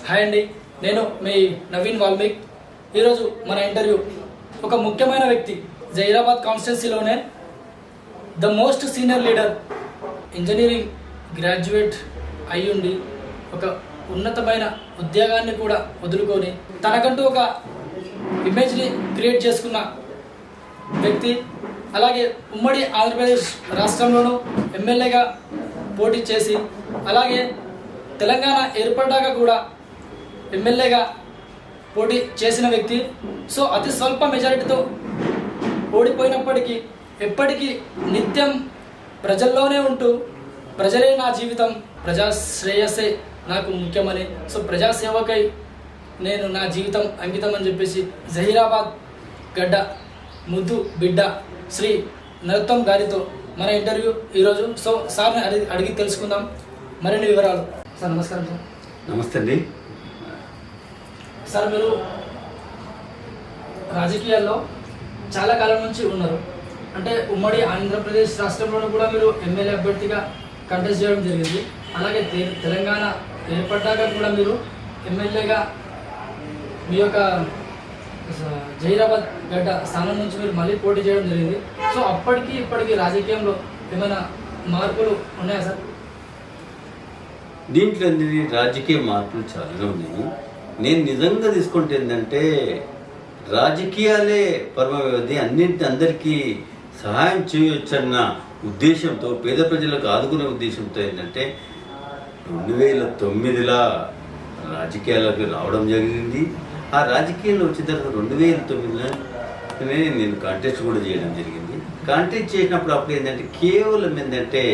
Hi అండి, నేను మీ నవీన్ వాల్మీక్. ఈరోజు మన ఇంటర్వ్యూ ఒక ముఖ్యమైన వ్యక్తి, జహీరాబాద్ కాన్స్టిట్యున్సీలోనే the most senior leader, engineering graduate అయ్యుండి ఒక ఉన్నతమైన ఉద్యోగాన్ని కూడా వదులుకొని తనకంటూ ఒక ఇమేజ్ని క్రియేట్ చేసుకున్న వ్యక్తి. అలాగే ఉమ్మడి ఆంధ్రప్రదేశ్ రాష్ట్రంలోనూ ఎమ్మెల్యేగా పోటీ చేసి, అలాగే తెలంగాణ ఏర్పడ్డాక కూడా ఎమ్మెల్యేగా పోటీ చేసిన వ్యక్తి. సో అతి స్వల్ప మెజారిటీతో ఓడిపోయినప్పటికీ ఎప్పటికీ నిత్యం ప్రజల్లోనే ఉంటూ, ప్రజలే నా జీవితం, ప్రజా శ్రేయస్సే నాకు ముఖ్యమని, సో ప్రజాసేవకై నేను నా జీవితం అంకితం అని చెప్పేసి జహీరాబాద్ గడ్డ ముద్దు బిడ్డ శ్రీ నరోత్తమ్ గారితో మన ఇంటర్వ్యూ ఈరోజు. సో సార్ని అడిగి తెలుసుకుందాం మరిన్ని వివరాలు. సార్ నమస్కారం. సార్ నమస్తే అండి. సార్, మీరు రాజకీయాల్లో చాలా కాలం నుంచి ఉన్నారు. అంటే ఉమ్మడి ఆంధ్రప్రదేశ్ రాష్ట్రంలోనూ కూడా మీరు ఎమ్మెల్యే అభ్యర్థిగా కంటెస్ట్ చేయడం జరిగింది. అలాగే తెలంగాణ ఏర్పడ్డాక కూడా మీరు ఎమ్మెల్యేగా మీ యొక్క జహీరాబాద్ గడ్డ స్థానం నుంచి మీరు మళ్ళీ పోటీ చేయడం జరిగింది. సో అప్పటికి ఇప్పటికీ రాజకీయంలో ఏమైనా మార్పులు ఉన్నాయా సార్? దీంట్లో రాజకీయ మార్పులు చాలా ఉన్నాయి. నేను నిజంగా తీసుకుంటే ఏంటంటే రాజకీయాలే పరమ వ్యవధి, అందరికీ సహాయం చేయవచ్చన్న ఉద్దేశంతో, పేద ప్రజలకు ఆదుకునే ఉద్దేశంతో ఏంటంటే 2009లో రాజకీయాలకు రావడం జరిగింది. ఆ రాజకీయాల్లో వచ్చిన తర్వాత 2009లోనే నేను కాంటెస్ట్ కూడా చేయడం జరిగింది. కాంటెస్ట్ చేసినప్పుడు అప్పుడు ఏంటంటే కేవలం ఏంటంటే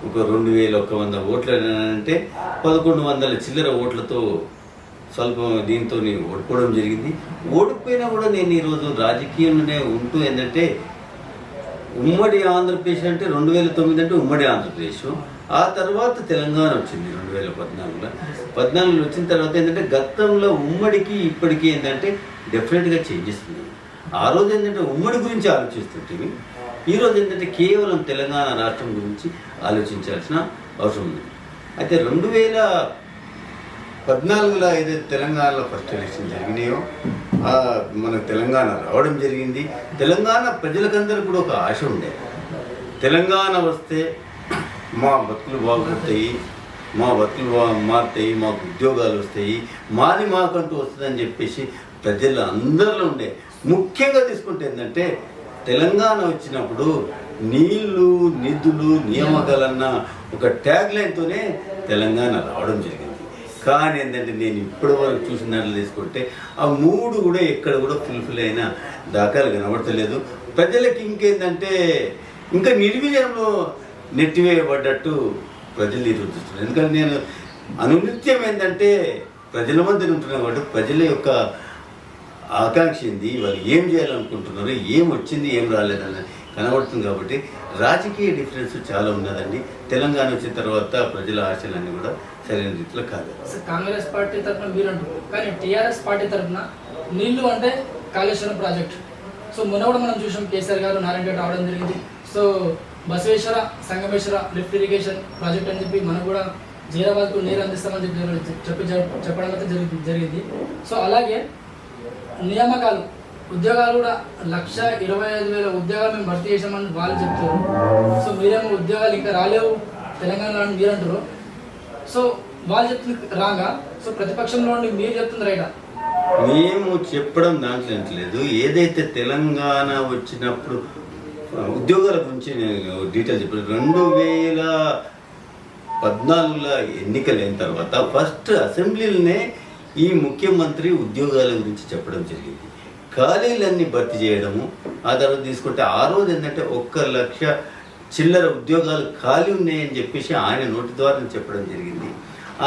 ఒక 2100 ఓట్లు అంటే 1100 చిల్లర ఓట్లతో స్వల్పం దీంతో నేను ఓడిపోవడం జరిగింది. ఓడిపోయినా కూడా నేను ఈరోజు రాజకీయంలోనే ఉంటూ ఏంటంటే ఉమ్మడి ఆంధ్రప్రదేశ్ అంటే 2009 అంటే ఉమ్మడి ఆంధ్రప్రదేశ్, ఆ తర్వాత తెలంగాణ వచ్చింది 2014లో వచ్చిన తర్వాత ఏంటంటే గతంలో ఉమ్మడికి ఇప్పటికీ ఏంటంటే డెఫినెట్గా చేంజెస్ ఉంది. ఆ రోజు ఏంటంటే ఉమ్మడి గురించి ఆలోచిస్తుంటే ఈరోజు ఏంటంటే కేవలం తెలంగాణ రాష్ట్రం గురించి ఆలోచించాల్సిన అవసరం ఉంది. అయితే 2014లో ఏదైతే తెలంగాణలో ఫస్ట్ ఎలక్షన్ జరిగినాయో మనకు తెలంగాణ రావడం జరిగింది. తెలంగాణ ప్రజలకందరూ కూడా ఒక ఆశ ఉండే, తెలంగాణ వస్తే మా బతుకులు బాగుపడతాయి, మా బతుకులు మారుతాయి, మాకు ఉద్యోగాలు వస్తాయి, మాది మాకంటూ వస్తుందని చెప్పేసి ప్రజలు అందరిలో ఉండే. ముఖ్యంగా తీసుకుంటే ఏంటంటే తెలంగాణ వచ్చినప్పుడు నీళ్లు, నిధులు, నియామకాలన్న ఒక ట్యాగ్ లైన్తోనే తెలంగాణ రావడం జరిగింది. కానీ ఏంటంటే నేను ఇప్పటి వరకు చూసినట్లు తీసుకుంటే ఆ మూడు కూడా ఎక్కడ కూడా ఫుల్ఫిల్ అయిన దాఖలు కనబడతలేదు. ప్రజలకి ఇంకేంటంటే ఇంకా నిర్వీర్యంలో నెట్టివేయబడ్డట్టు ప్రజలు నిరూపిస్తున్నారు. ఎందుకంటే నేను అనునిత్యం ఏంటంటే ప్రజల మధ్య ఉంటున్నాను కాబట్టి ప్రజల యొక్క ఆకాంక్ష ఏంది, వాళ్ళు ఏం చేయాలనుకుంటున్నారు, ఏం వచ్చింది ఏం రాలేదని కనబడుతుంది. కాబట్టి రాజకీయ డిఫరెన్స్ చాలా ఉన్నదండి. తెలంగాణ వచ్చిన తర్వాత ప్రజల ఆశలన్నీ కూడా సరైన రీతిలో కాదు. కాంగ్రెస్ పార్టీ తరఫున మీరు అంటారు, కానీ టీఆర్ఎస్ పార్టీ తరఫున నీళ్లు అంటే కాళేశ్వరం ప్రాజెక్ట్. సో మొన్న కూడా మనం చూసాం, కేసీఆర్ గారు నారాయణ రెడ్డి రావడం జరిగింది. So Basaveshwara Sangameshwara lift irrigation project అని చెప్పి మనం కూడా జహీరాబాద్కు నీరు అందిస్తామని చెప్పడం అయితే జరిగింది. సో అలాగే నియామకాలు, ఉద్యోగాలు కూడా 1,25,000 ఉద్యోగాలు మేము భర్తీ చేసామని వాళ్ళు చెప్తారు. సో మీరేమో ఉద్యోగాలు ఇంకా రాలేవు తెలంగాణలో అని మీరు అంటారు. సో వాళ్ళు చెప్తుంది రాగా, సో ప్రతిపక్షంలో ఉండి మీరు చెప్తుంది రైటా? మేము చెప్పడం దాంట్లో లేదు. ఏదైతే తెలంగాణ వచ్చినప్పుడు ఉద్యోగాల గురించి నేను డీటెయిల్ చెప్పాను. 2014లో ఎన్నికలైన తర్వాత ఫస్ట్ అసెంబ్లీలోనే ఈ ముఖ్యమంత్రి ఉద్యోగాల గురించి చెప్పడం జరిగింది. ఖాళీలన్నీ భర్తీ చేయడము, ఆ తర్వాత తీసుకుంటే ఆ రోజు ఏంటంటే 1,00,000 చిల్లర ఉద్యోగాలు ఖాళీ ఉన్నాయని చెప్పేసి ఆయన నోటి ద్వారా చెప్పడం జరిగింది.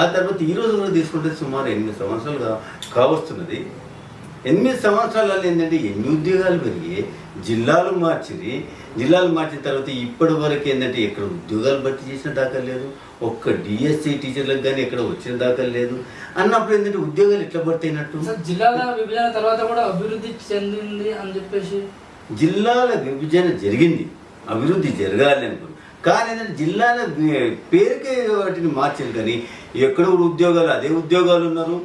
ఆ తర్వాత ఈరోజు కూడా తీసుకుంటే సుమారు 8 సంవత్సరాలుగా కావస్తున్నది. 8 సంవత్సరాలలో ఏంటంటే ఎన్ని ఉద్యోగాలు పెరిగి జిల్లాలు మార్చిన తర్వాత ఇప్పటి వరకు ఏంటంటే ఎక్కడ ఉద్యోగాలు భర్తీ చేసిన దాఖలు లేదు, ఒక్క డిఎస్సి టీచర్లకు కానీ ఎక్కడ వచ్చిన దాఖలు లేదు. అన్నప్పుడు ఏంటంటే ఉద్యోగాలు ఎట్లా భర్తీ అయినట్టు? జిల్లాల విభజన తర్వాత కూడా అభివృద్ధి చెందింది అని చెప్పేసి, జిల్లాల విభజన జరిగింది, అభివృద్ధి జరగాలి అనుకుంది. కానీ ఏంటంటే జిల్లాల పేరుకే వాటిని మార్చారు, కానీ ఎక్కడ కూడా ఉద్యోగాలు అదే ఉద్యోగాలు ఉన్నారు.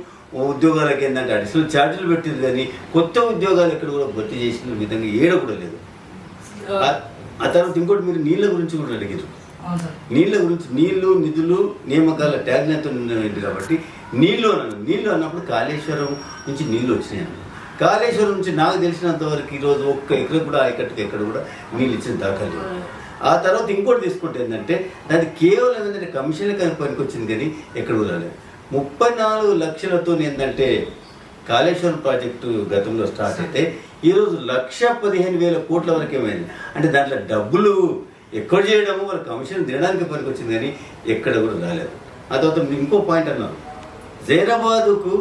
ఉద్యోగాలకి ఏంటంటే అడిషనల్ ఛార్జీలు పెట్టారు, కానీ కొత్త ఉద్యోగాలు ఎక్కడ కూడా భర్తీ చేసిన విధంగా ఏడ కూడా లేదు. ఆ తర్వాత ఇంకోటి మీరు నీళ్ళ గురించి కూడా అడిగారు. నీళ్ళ గురించి, నీళ్లు నిధులు నియామకాల ట్యాగ్లతో ఉంది కాబట్టి నీళ్ళు అన్నప్పుడు కాళేశ్వరం నుంచి నీళ్ళు వచ్చినాయి. కాళేశ్వరం నుంచి నాకు తెలిసినంత వరకు ఈరోజు ఒక్క ఎక్కడ కూడా ఆయకట్టుకు ఎక్కడ కూడా నీళ్ళు ఇచ్చిన దాఖలు లేదు. ఆ తర్వాత ఇంకోటి తీసుకుంటే ఏంటంటే దాన్ని కేవలం ఏంటంటే కమిషన్లకు పనికి వచ్చింది, కానీ ఎక్కడ కూడా లేదు. 34 లక్షలతో ఏంటంటే కాళేశ్వరం ప్రాజెక్టు గతంలో స్టార్ట్ అయితే ఈరోజు 1,15,000 కోట్ల వరకు ఏమైంది. అంటే దాంట్లో డబ్బులు ఎక్కడ చేయడము వాళ్ళ కమిషన్ తినడానికి పనికి వచ్చింది, కానీ ఎక్కడ కూడా రాలేదు. ఆ తర్వాత ఇంకో పాయింట్ అన్నారు, జైరాబాదుకు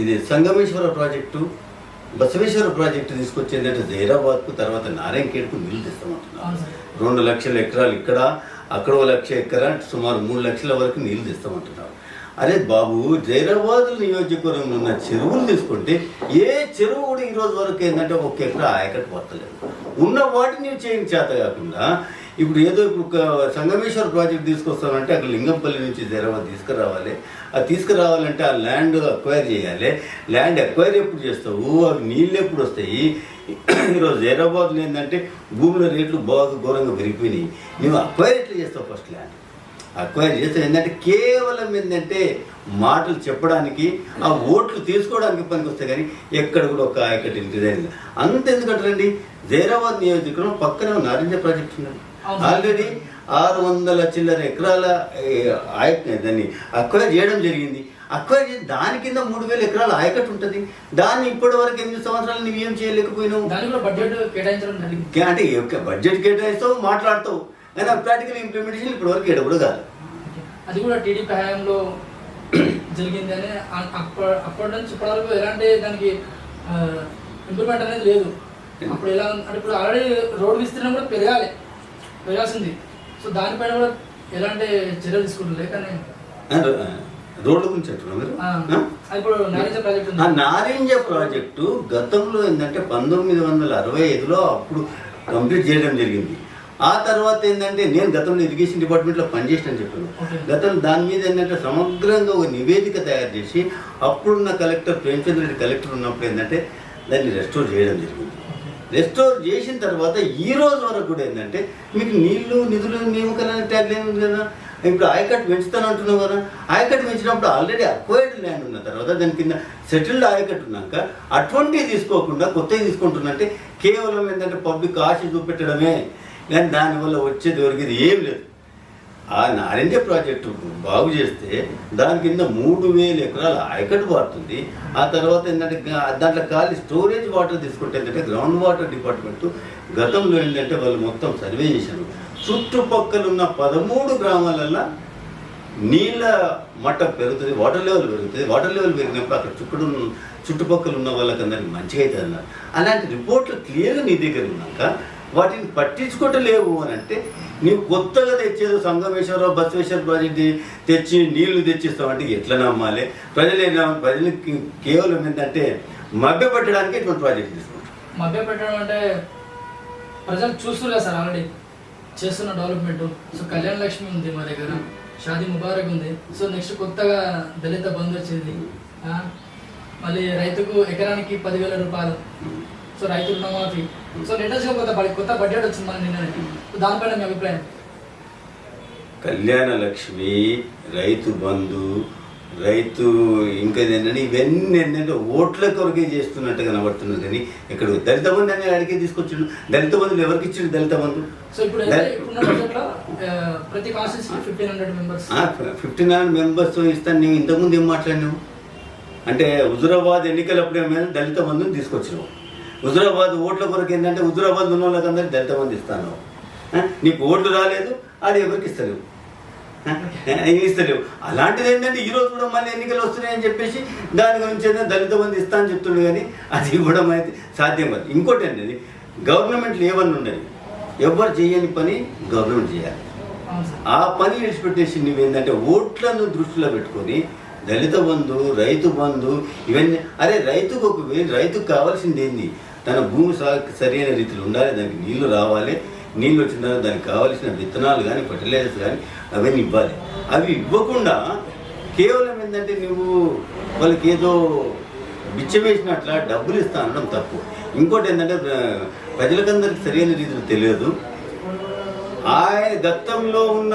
ఇది సంగమేశ్వర ప్రాజెక్టు బసవేశ్వర ప్రాజెక్టు తీసుకొచ్చేందంటే జైరాబాద్కు తర్వాత నారాయణఖేడ్కు నీళ్ళు తెస్తామంటున్నారు. 2 లక్షల ఎకరాలు ఇక్కడ, అక్కడ 1 లక్ష ఎకరా, సుమారు 3 లక్షల వరకు నీళ్ళు తెస్తామంటున్నారు. అరే బాబు, జైరాబాద్ నియోజకవర్గంలో ఉన్న చెరువులు తీసుకుంటే ఏ చెరువు కూడా ఈరోజు వరకు ఏంటంటే 1 ఎకరా ఆయకట్టు పట్టలేదు. ఉన్న వాటిని చేయని చేత కాకుండా ఇప్పుడు ఏదో ఇప్పుడు సంగమేశ్వర ప్రాజెక్ట్ తీసుకొస్తామంటే అక్కడ లింగంపల్లి నుంచి జైరాబాద్ తీసుకురావాలి. అది తీసుకురావాలంటే ఆ ల్యాండ్ అక్వైర్ చేయాలి. ల్యాండ్ అక్వైర్ ఎప్పుడు చేస్తావు, అవి నీళ్ళు ఎప్పుడు వస్తాయి? ఈరోజు జైరాబాద్లో ఏంటంటే భూముల రేట్లు బాగా ఘోరంగా పెరిగిపోయినాయి. నువ్వు అక్వైర్ ఎట్లా చేస్తావు? ఫస్ట్ ల్యాండ్ అక్వైర్ చేస్తే ఏంటంటే కేవలం ఏంటంటే మాటలు చెప్పడానికి, ఆ ఓట్లు తీసుకోవడానికి పనికి వస్తాయి, కానీ ఎక్కడ కూడా ఒక ఆయకట్టు డిజైన్ అంత. ఎందుకంటారండి, జైరాబాద్ నియోజకవర్గం పక్కన నారింజ ప్రాజెక్ట్ ఉన్నది. ఆల్రెడీ 600 చిల్లర ఎకరాల దాన్ని అక్వైర్ చేయడం జరిగింది. అక్వైర్ చేసి దాని కింద 3,000 ఎకరాల ఆయకట్టు ఉంటుంది. దాన్ని ఇప్పటి వరకు 8 సంవత్సరాలు నువ్వు ఏం చేయలేకపోయినావు. అంటే బడ్జెట్ కేటాయిస్తావు, మాట్లాడతావు, కానీ ఆ ప్రాక్టికల్ ఇంప్లిమెంటేషన్ ఇప్పటి వరకు ఎడ కూడా కాదు. అది కూడా టీడీపీ హయాంలో జరిగింది అని అప్పటి నుంచి ఇప్పటి వరకు ఎలాంటి దానికి ఇంప్లిమెంట్ అనేది లేదు. అప్పుడు ఎలా అంటే ఇప్పుడు ఆల్రెడీ రోడ్డు విస్తీర్ణం కూడా పెరగాల్సింది. సో దానిపైన కూడా ఎలాంటి చర్యలు తీసుకుంటున్నారు? కానీ రోడ్ల గురించి అంటున్నారు. ఇప్పుడు నారింజ ప్రాజెక్టు, నారింజ ప్రాజెక్టు గతంలో ఏంటంటే 1965లో అప్పుడు కంప్లీట్ చేయడం జరిగింది. ఆ తర్వాత ఏంటంటే నేను గతంలో ఇరిగేషన్ డిపార్ట్మెంట్లో పనిచేసినని చెప్పాను. గతంలో దాని మీద ఏంటంటే సమగ్రంగా ఒక నివేదిక తయారు చేసి అప్పుడున్న కలెక్టర్ ప్రేమచంద్ర రెడ్డి కలెక్టర్ ఉన్నప్పుడు ఏంటంటే దాన్ని రెస్టోర్ చేయడం జరిగింది. రెస్టోర్ చేసిన తర్వాత ఈ రోజు వరకు కూడా ఏంటంటే మీకు నీళ్లు నిధులు నియామకాలని ట్యాగ్ లైన్ ఉంది కదా. ఇప్పుడు ఆయకట్టు పెంచుతాను అంటున్నావు కదా. ఆయకట్టు పెంచినప్పుడు ఆల్రెడీ అక్వైర్డ్ ల్యాండ్ ఉన్న తర్వాత దాని కింద సెటిల్డ్ ఆయకట్టు ఉన్నాక అటువంటివి తీసుకోకుండా కొత్తవి తీసుకుంటున్నట్టే కేవలం ఏంటంటే పబ్లిక్ ఆశ చూపెట్టడమే, కానీ దానివల్ల వచ్చేది దొరికేది ఏం లేదు. ఆ నారింజ ప్రాజెక్టు బాగు చేస్తే దాని కింద 3,000 ఎకరాల ఆయకట్టు పడుతుంది. ఆ తర్వాత ఏంటంటే దాంట్లో ఖాళీ స్టోరేజ్ వాటర్ తీసుకుంటే ఏంటంటే గ్రౌండ్ వాటర్ డిపార్ట్మెంట్ గతంలో ఏంటంటే వాళ్ళు మొత్తం సర్వే చేశారు. చుట్టుపక్కల ఉన్న 13 గ్రామాలల్లో నీళ్ళ మట్టం పెరుగుతుంది, వాటర్ లెవెల్ పెరుగుతుంది. వాటర్ లెవెల్ పెరిగినప్పుడు అక్కడ చుట్టుపక్కల ఉన్న వాళ్ళకి అందరికి మంచిగా అవుతుంది అన్నారు. అలాంటి రిపోర్ట్లు క్లియర్గా నీ దగ్గర ఉన్నాక వాటిని పట్టించుకోవట్లేవు అని అంటే నీవు కొత్తగా తెచ్చేది సంగమేశ్వర బసవేశ్వర ప్రాజెక్ట్ తెచ్చి నీళ్లు తెచ్చిస్తామంటే ఎట్లా నమ్మాలి? ప్రజలకి కేవలం ఏంటంటే మభ్య పెట్టడానికి ఇటువంటి ప్రాజెక్ట్ తీసుకుంటారు. మభ్య పెట్టడం అంటే ప్రజలు చూస్తున్నారు కదా సార్, ఆల్రెడీ చేస్తున్న డెవలప్మెంట్. సో కళ్యాణ లక్ష్మి ఉంది మా దగ్గర, షాదీ ముబారక్ ఉంది. సో నెక్స్ట్ కొత్తగా దళిత బంధు వచ్చింది. మళ్ళీ రైతుకు ఎకరానికి 10,000 రూపాయలు. సో రైతు రుణమాఫీ. సో లేటెస్ట్గా కొత్త బడ్జెట్ వచ్చింది మన నిన్నటి. దానిపైన మీ అభిప్రాయం? కళ్యాణ లక్ష్మి, రైతు బంధు, రైతు ఇంకా ఏంటంటే ఇవన్నీ ఏంటంటే ఓట్ల కొరకే చేస్తున్నట్టు కనబడుతున్నది. కానీ ఇక్కడ దళిత బంధు అనేది అడిగే తీసుకొచ్చిండు. దళిత బంధులు ఎవరికి ఇచ్చిండు దళిత బంధు? సో ఇప్పుడు ప్రతి కాన్స్టిట్యూన్సీకి 1,500 మెంబర్స్ ఇస్తాను. నేను ఇంతకుముందు ఏం మాట్లాడినావు అంటే హుజురాబాద్ ఎన్నికలప్పుడు ఏమైనా దళిత బంధుని తీసుకొచ్చినావు. హుజురాబాద్ ఓట్ల కొరకు ఏంటంటే హుజురాబాద్ ఉన్న వాళ్ళకి అందరికీ దళిత బంధు ఇస్తాను. నీకు ఓట్లు రాలేదు, ఆడు ఎవరికి ఇస్తలేవు. అలాంటిది ఏంటంటే ఈరోజు కూడా మళ్ళీ ఎన్నికలు వస్తున్నాయని చెప్పేసి దాని గురించి దళిత బంధు ఇస్తా అని చెప్తుండే, కానీ అది ఇవ్వడం అయితే సాధ్యం కాదు. ఇంకోటి అండి, గవర్నమెంట్లు ఏమన్నా ఉన్నాయి, ఎవరు చేయని పని గవర్నమెంట్ చేయాలి. ఆ పని విడిచిపెట్టేసి నువ్వేంటంటే ఓట్లను దృష్టిలో పెట్టుకొని దళిత బంధు, రైతు బంధు ఇవన్నీ. అరే రైతుకు కావాల్సింది ఏంది? తన భూమి సరైన రీతిలో ఉండాలి, దానికి నీళ్లు రావాలి, నీళ్ళు వచ్చిన తర్వాత దానికి కావాల్సిన విత్తనాలు కానీ ఫర్టిలైజర్స్ కానీ అవన్నీ ఇవ్వాలి. అవి ఇవ్వకుండా కేవలం ఏంటంటే నువ్వు వాళ్ళకి ఏదో బిచ్చవేసినట్ల డబ్బులు ఇస్తా అనడం తప్పు. ఇంకోటి ఏంటంటే ప్రజలకందరికి సరైన రీతిలో తెలియదు. ఆయన గతంలో ఉన్న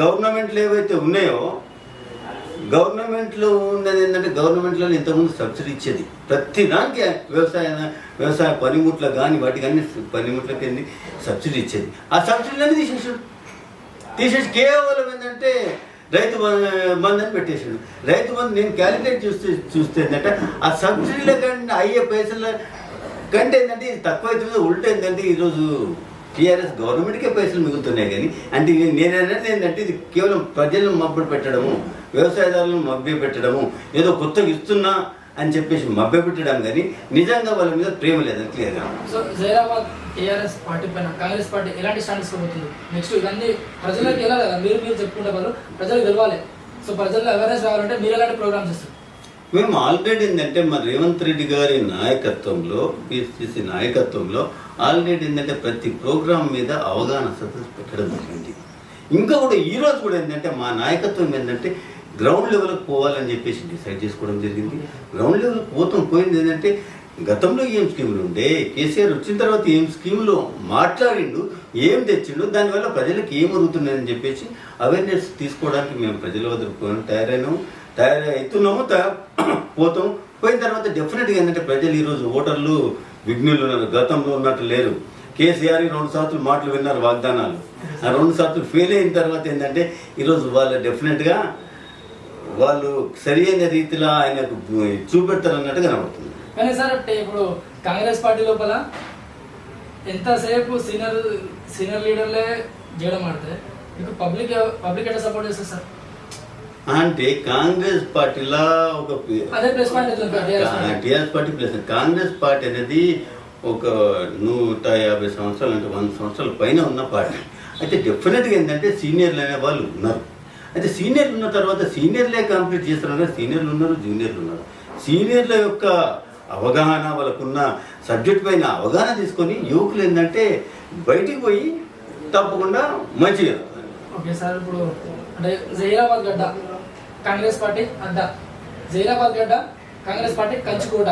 గవర్నమెంట్లు ఏవైతే ఉన్నాయో గవర్నమెంట్లో ఉన్నది ఏంటంటే గవర్నమెంట్లో ఇంతకుముందు సబ్సిడీ ఇచ్చేది ప్రతి దానికి వ్యవసాయ పనిముట్లకు కానీ వాటికి అన్ని పనిముట్లకి అన్ని సబ్సిడీ ఇచ్చేది. ఆ సబ్సిడీలన్నీ తీసేసి కేవలం ఏంటంటే రైతు బంధు అని పెట్టేసాడు. రైతు బంధు నేను క్యాలిక్యులేట్ చూస్తే ఏంటంటే ఆ సబ్సిడీల కంటే అయ్యే పైసల కంటే ఏంటంటే ఇది తక్కువ అవుతుంది. ఉల్టా ఏంటంటే ఈరోజు టీఆర్ఎస్ గవర్నమెంట్కే పైసలు మిగులుతున్నాయి. కానీ అంటే నేననేది ఏంటంటే ఇది కేవలం ప్రజలను మభ్య పెట్టడము, వ్యవసాయదారులను మభ్య పెట్టడము, ఏదో కొత్తగా ఇస్తున్నా అని చెప్పేసి మభ్య పెట్టడం, కానీ నిజంగా వాళ్ళ మీద ప్రేమ లేదని క్లియర్గా. సో జైరాబాద్ టీఆర్ఎస్ పార్టీ పైన కాంగ్రెస్ పార్టీ ఎలాంటి స్టాండ్ తీసుకోబోతుంది నెక్స్ట్? ఇవన్నీ ప్రజలకు ఎలా కదా మీరు చెప్పుకుంటే వాళ్ళు ప్రజలకు తెలవాలి. సో ప్రజల్లో అవేర్నెస్ రావాలంటే మీరు ఎలాంటి ప్రోగ్రామ్స్ ఇస్తారు? మేము ఆల్రెడీ ఏంటంటే మా రేవంత్ రెడ్డి గారి నాయకత్వంలో, పిసిసి నాయకత్వంలో ఆల్రెడీ ఏంటంటే ప్రతి ప్రోగ్రాం మీద అవగాహన సదస్సు పెట్టడం జరిగింది. ఇంకా కూడా ఈరోజు కూడా ఏంటంటే మా నాయకత్వం ఏంటంటే గ్రౌండ్ లెవెల్కి పోవాలని చెప్పేసి డిసైడ్ చేసుకోవడం జరిగింది. గ్రౌండ్ లెవెల్కి పోయింది ఏంటంటే గతంలో ఏం స్కీములు ఉండే, కేసీఆర్ వచ్చిన తర్వాత ఏం స్కీములు మాట్లాడిండు, ఏం తెచ్చిండు, దానివల్ల ప్రజలకు ఏం జరుగుతున్నాయని చెప్పేసి అవేర్నెస్ తీసుకోవడానికి మేము ప్రజల వద్దకు తయారవుతున్నాము, పోయిన తర్వాత డెఫినెట్గా ఏంటంటే ప్రజలు ఈరోజు ఓటర్లు విఘ్నులు ఉన్నారు. గతంలో ఉన్నట్టు లేరు. కేసీఆర్ 2 సార్లు మాటలు విన్నారు, వాగ్దానాలు. ఆ 2 సార్లు ఫెయిల్ అయిన తర్వాత ఏంటంటే ఈరోజు వాళ్ళు డెఫినెట్గా వాళ్ళు సరి అయిన రీతిలో ఆయనకు చూపెడతారు అన్నట్టు కనబడుతుంది. కానీ సార్ అంటే ఇప్పుడు కాంగ్రెస్ పార్టీ లోపల ఎంతసేపు సీనియర్ లీడర్లే చేయడం ఆడితే మీకు పబ్లిక్ ఎట్లా సపోర్ట్ చేస్తారు సార్? అంటే కాంగ్రెస్ పార్టీలో ఒక అదే plus point TRS party plus Congress party అనేది ఒక 150 సంవత్సరాలు అంటే 100 సంవత్సరాల పైన ఉన్న పార్టీ. అయితే డెఫినెట్గా ఏంటంటే సీనియర్లు అనే వాళ్ళు ఉన్నారు. అయితే సీనియర్లు ఉన్న తర్వాత సీనియర్లే కంప్లీట్ చేస్తున్నారు. సీనియర్లు ఉన్నారు, జూనియర్లు ఉన్నారు. సీనియర్ల యొక్క అవగాహన, వాళ్ళకున్న సబ్జెక్ట్ పైన అవగాహన తీసుకొని యువకులు ఏంటంటే బయటికి పోయి తప్పకుండా మంచిగా. ఓకే సార్, ఇప్పుడు అంటే జైరాబాద్ గడ్డ కాంగ్రెస్ పార్టీ అడ్డ, జైరాబాద్ గడ్డ కాంగ్రెస్ పార్టీ కంచుకోట.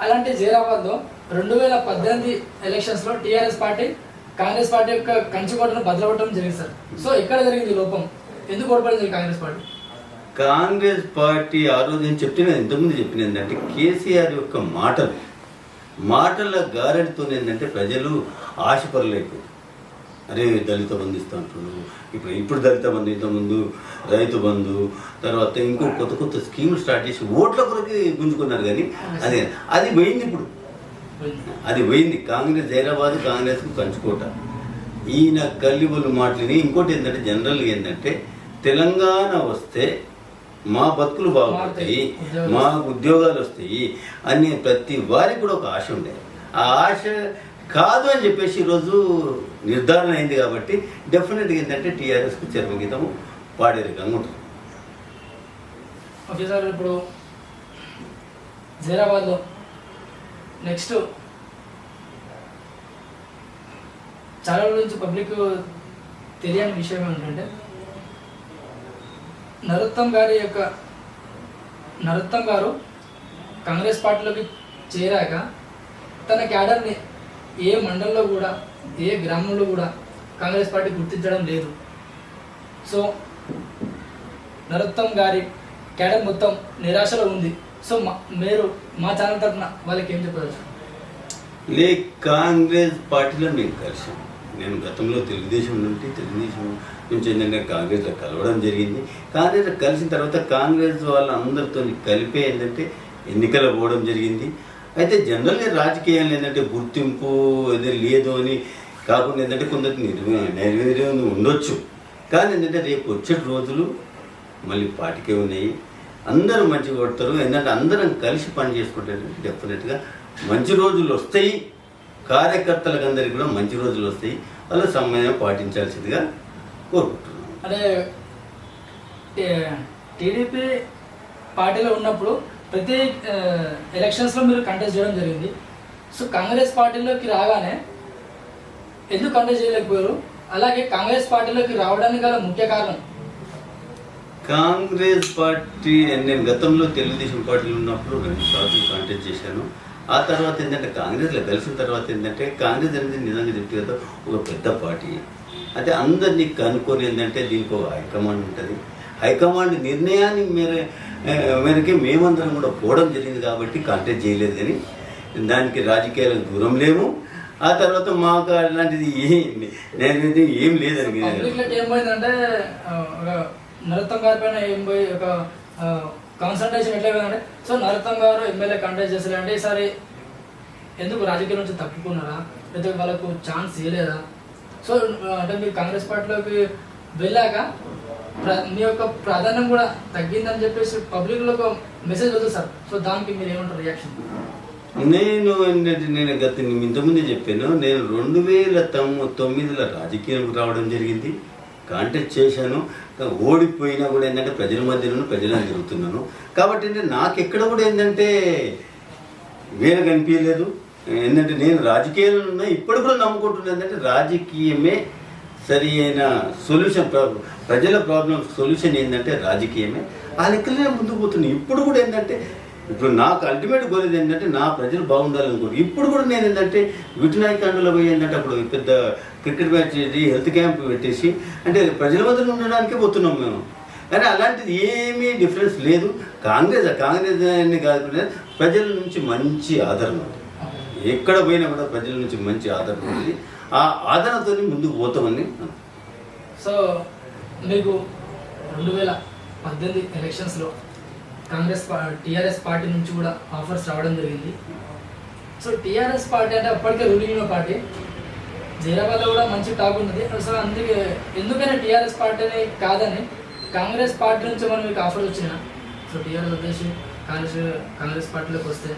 అలాంటి జైరాబాద్లో 2018 ఎలక్షన్స్లో టీఆర్ఎస్ పార్టీ కాంగ్రెస్ పార్టీ యొక్క కంచుకోటను బదలగొట్టడం జరిగింది సార్. సో ఎక్కడ జరిగింది లోపం? ఎందుకు ఓడిపడింది కాంగ్రెస్ పార్టీ? కాంగ్రెస్ పార్టీ ఆ రోజు నేను చెప్తున్నా, ఇంతకుముందు చెప్పిన ఏంటంటే కేసీఆర్ యొక్క మాటల గారెడితో ఏంటంటే ప్రజలు ఆశపడలేకు. అరే దళిత బంధు ఇస్తూ అంటున్నారు, ఇప్పుడు దళిత బంధు, ఇంతకుముందు రైతు బంధు, తర్వాత ఇంకో కొత్త స్కీములు స్టార్ట్ చేసి ఓట్ల కొరకు గుంజుకున్నారు. కానీ అది పోయింది. ఇప్పుడు అది పోయింది. కాంగ్రెస్ జైరాబాద్ కాంగ్రెస్కు కంచుకోట. ఈయన కల్లిబుల్లు మాటలని. ఇంకోటి ఏంటంటే జనరల్గా ఏంటంటే తెలంగాణ వస్తే మా బతుకులు బాగుపడతాయి, మా ఉద్యోగాలు వస్తాయి అని ప్రతి వారికి కూడా ఒక ఆశ ఉండేది. ఆ ఆశ కాదు అని చెప్పేసి ఈరోజు నిర్ధారణ అయింది. కాబట్టి డెఫినెట్గా ఏంటంటే టీఆర్ఎస్కు చర్మగీతము పాడే రకంగా ఉంటుంది. ఓకే సార్, ఇప్పుడు జైరాబాద్లో నెక్స్ట్ చాలా రోజుల నుంచి పబ్లిక్ తెలియని విషయం ఏంటంటే నరోత్తమ్ గారు కాంగ్రెస్ పార్టీలోకి చేరాక తన క్యాడర్ని ఏ మండలంలో కూడా ఏ గ్రామంలో కూడా కాంగ్రెస్ పార్టీ గుర్తించడం లేదు. సో నరోత్తమ్ గారి క్యాడర్ మొత్తం నిరాశలో ఉంది. సో మీరు మా ఛానల్ తరఫున వాళ్ళకి ఏం చెప్పవచ్చు? కాంగ్రెస్ పార్టీలో మేము కలిసాం. నేను గతంలో తెలుగుదేశం నుంచి ఏంటంటే కాంగ్రెస్లో కలవడం జరిగింది. కాంగ్రెస్లో కలిసిన తర్వాత కాంగ్రెస్ వాళ్ళందరితో కలిపే ఏంటంటే ఎన్నికలు పోవడం జరిగింది. అయితే జనరల్గా రాజకీయాలు ఏంటంటే గుర్తింపు ఏదో లేదు అని కాకుండా ఏంటంటే కొందరికి నిర్వీర్యం ఉండొచ్చు. కానీ ఏంటంటే రేపు వచ్చే రోజులు మళ్ళీ పార్టీకే ఉన్నాయి. అందరూ మంచిగా కొడతారు. ఏంటంటే అందరం కలిసి పని చేసుకుంటే డెఫినెట్గా మంచి రోజులు వస్తాయి. కార్యకర్తలకు అందరికీ కూడా మంచి రోజులు వస్తాయి. వాళ్ళ సమయం పాటించాల్సిందిగా కోరుకుంటున్నాం. అంటే టీడీపీ పార్టీలో ఉన్నప్పుడు ప్రతి ఎలక్షన్స్లో మీరు కంటెస్ట్ చేయడం జరిగింది. సో కాంగ్రెస్ పార్టీలోకి రాగానే ఎందుకు కంటెస్ట్ చేయలేకపోయారు? అలాగే కాంగ్రెస్ పార్టీలోకి రావడానికి గల ముఖ్య కారణం? కాంగ్రెస్ పార్టీ నేను గతంలో తెలుగుదేశం పార్టీలో ఉన్నప్పుడు 2 సార్లు కాంటెస్ట్ చేశాను. ఆ తర్వాత ఏంటంటే కాంగ్రెస్లో కలిసిన తర్వాత ఏంటంటే కాంగ్రెస్ అనేది నిజంగా చెప్తే కదా ఒక పెద్ద పార్టీ. అయితే అందరినీ కనుక్కొని ఏంటంటే దీనికి ఒక హైకమాండ్ ఉంటుంది. హైకమాండ్ నిర్ణయాన్ని మేరకే మేమందరం కూడా పోవడం జరిగింది కాబట్టి కాంటెస్ట్ చేయలేదు. కానీ దానికి రాజకీయాలకు దూరం లేము. ఆ తర్వాత మాకు అలాంటిది నేనైతే ఏం లేదని ఏమైందంటే నరోత్తం గారి పైన ఏం పోయి ఒక కాన్సన్ట్రేషన్ ఎట్లా పోయిందంటే, సో నరోత్తం గారు ఎమ్మెల్యే కంటెస్ట్ చేస్తారంటే ఈసారి ఎందుకు రాజకీయాల నుంచి తప్పుకున్నారా, లేకపోతే వాళ్ళకు ఛాన్స్ ఇవ్వలేదా? సో అంటే మీరు కాంగ్రెస్ పార్టీలోకి వెళ్ళాక మీ యొక్క ప్రాధాన్యం కూడా తగ్గిందని చెప్పేసి పబ్లిక్లో ఒక మెసేజ్ వస్తుంది సార్. సో దానికి మీరు ఏమంటారు రియాక్షన్? నేను ఇంతకుముందే చెప్పాను, నేను 2009లో రాజకీయాలకు రావడం జరిగింది. కాంటెస్ట్ చేశాను. ఓడిపోయినా కూడా ఏంటంటే ప్రజల మధ్యలో ప్రజలను తిరుగుతున్నాను కాబట్టి అంటే నాకు ఎక్కడ కూడా ఏంటంటే వేరే కనిపించలేదు. ఏంటంటే నేను రాజకీయాల్లో ఉన్నా ఇప్పుడు కూడా నమ్ముకుంటున్నాను ఏంటంటే రాజకీయమే సరి అయిన సొల్యూషన్. ప్రజల ప్రాబ్లం సొల్యూషన్ ఏంటంటే రాజకీయమే. ఆ లెక్కలనే ముందుకు పోతున్నాను. ఇప్పుడు కూడా ఏంటంటే ఇప్పుడు నాకు అల్టిమేట్ గోల్ ఏంటంటే నా ప్రజలు బాగుండాలనుకోరు. ఇప్పుడు కూడా నేను ఏంటంటే విటునాయకండలో పోయి ఏంటంటే అప్పుడు పెద్ద క్రికెట్ మ్యాచ్ చేసి హెల్త్ క్యాంప్ పెట్టేసి అంటే ప్రజల మధ్యలో ఉండడానికే పోతున్నాం మేము. కానీ అలాంటిది ఏమీ డిఫరెన్స్ లేదు. కాంగ్రెస్ అని కాకుండా ప్రజల నుంచి మంచి ఆదరణ ఉంది. ఎక్కడ పోయినా కూడా ప్రజల నుంచి మంచి ఆదరణ ఉంది. ఆ ఆదరణతో ముందుకు పోతామని. సో మీకు 2018 ఎలక్షన్స్లో టీఆర్ఎస్ పార్టీ నుంచి కూడా ఆఫర్స్ రావడం జరిగింది. సో టీఆర్ఎస్ పార్టీ అంటే అప్పటికే రూలింగ్ పార్టీ, జైరాబాద్లో కూడా మంచి టాక్ ఉన్నది. సో అందుకే ఎందుకైనా టీఆర్ఎస్ పార్టీని కాదని కాంగ్రెస్ పార్టీ నుంచి మనం మీకు ఆఫర్ వచ్చిన, సో టీఆర్ఎస్ ఉద్దేశం కాంగ్రెస్ పార్టీలోకి వస్తే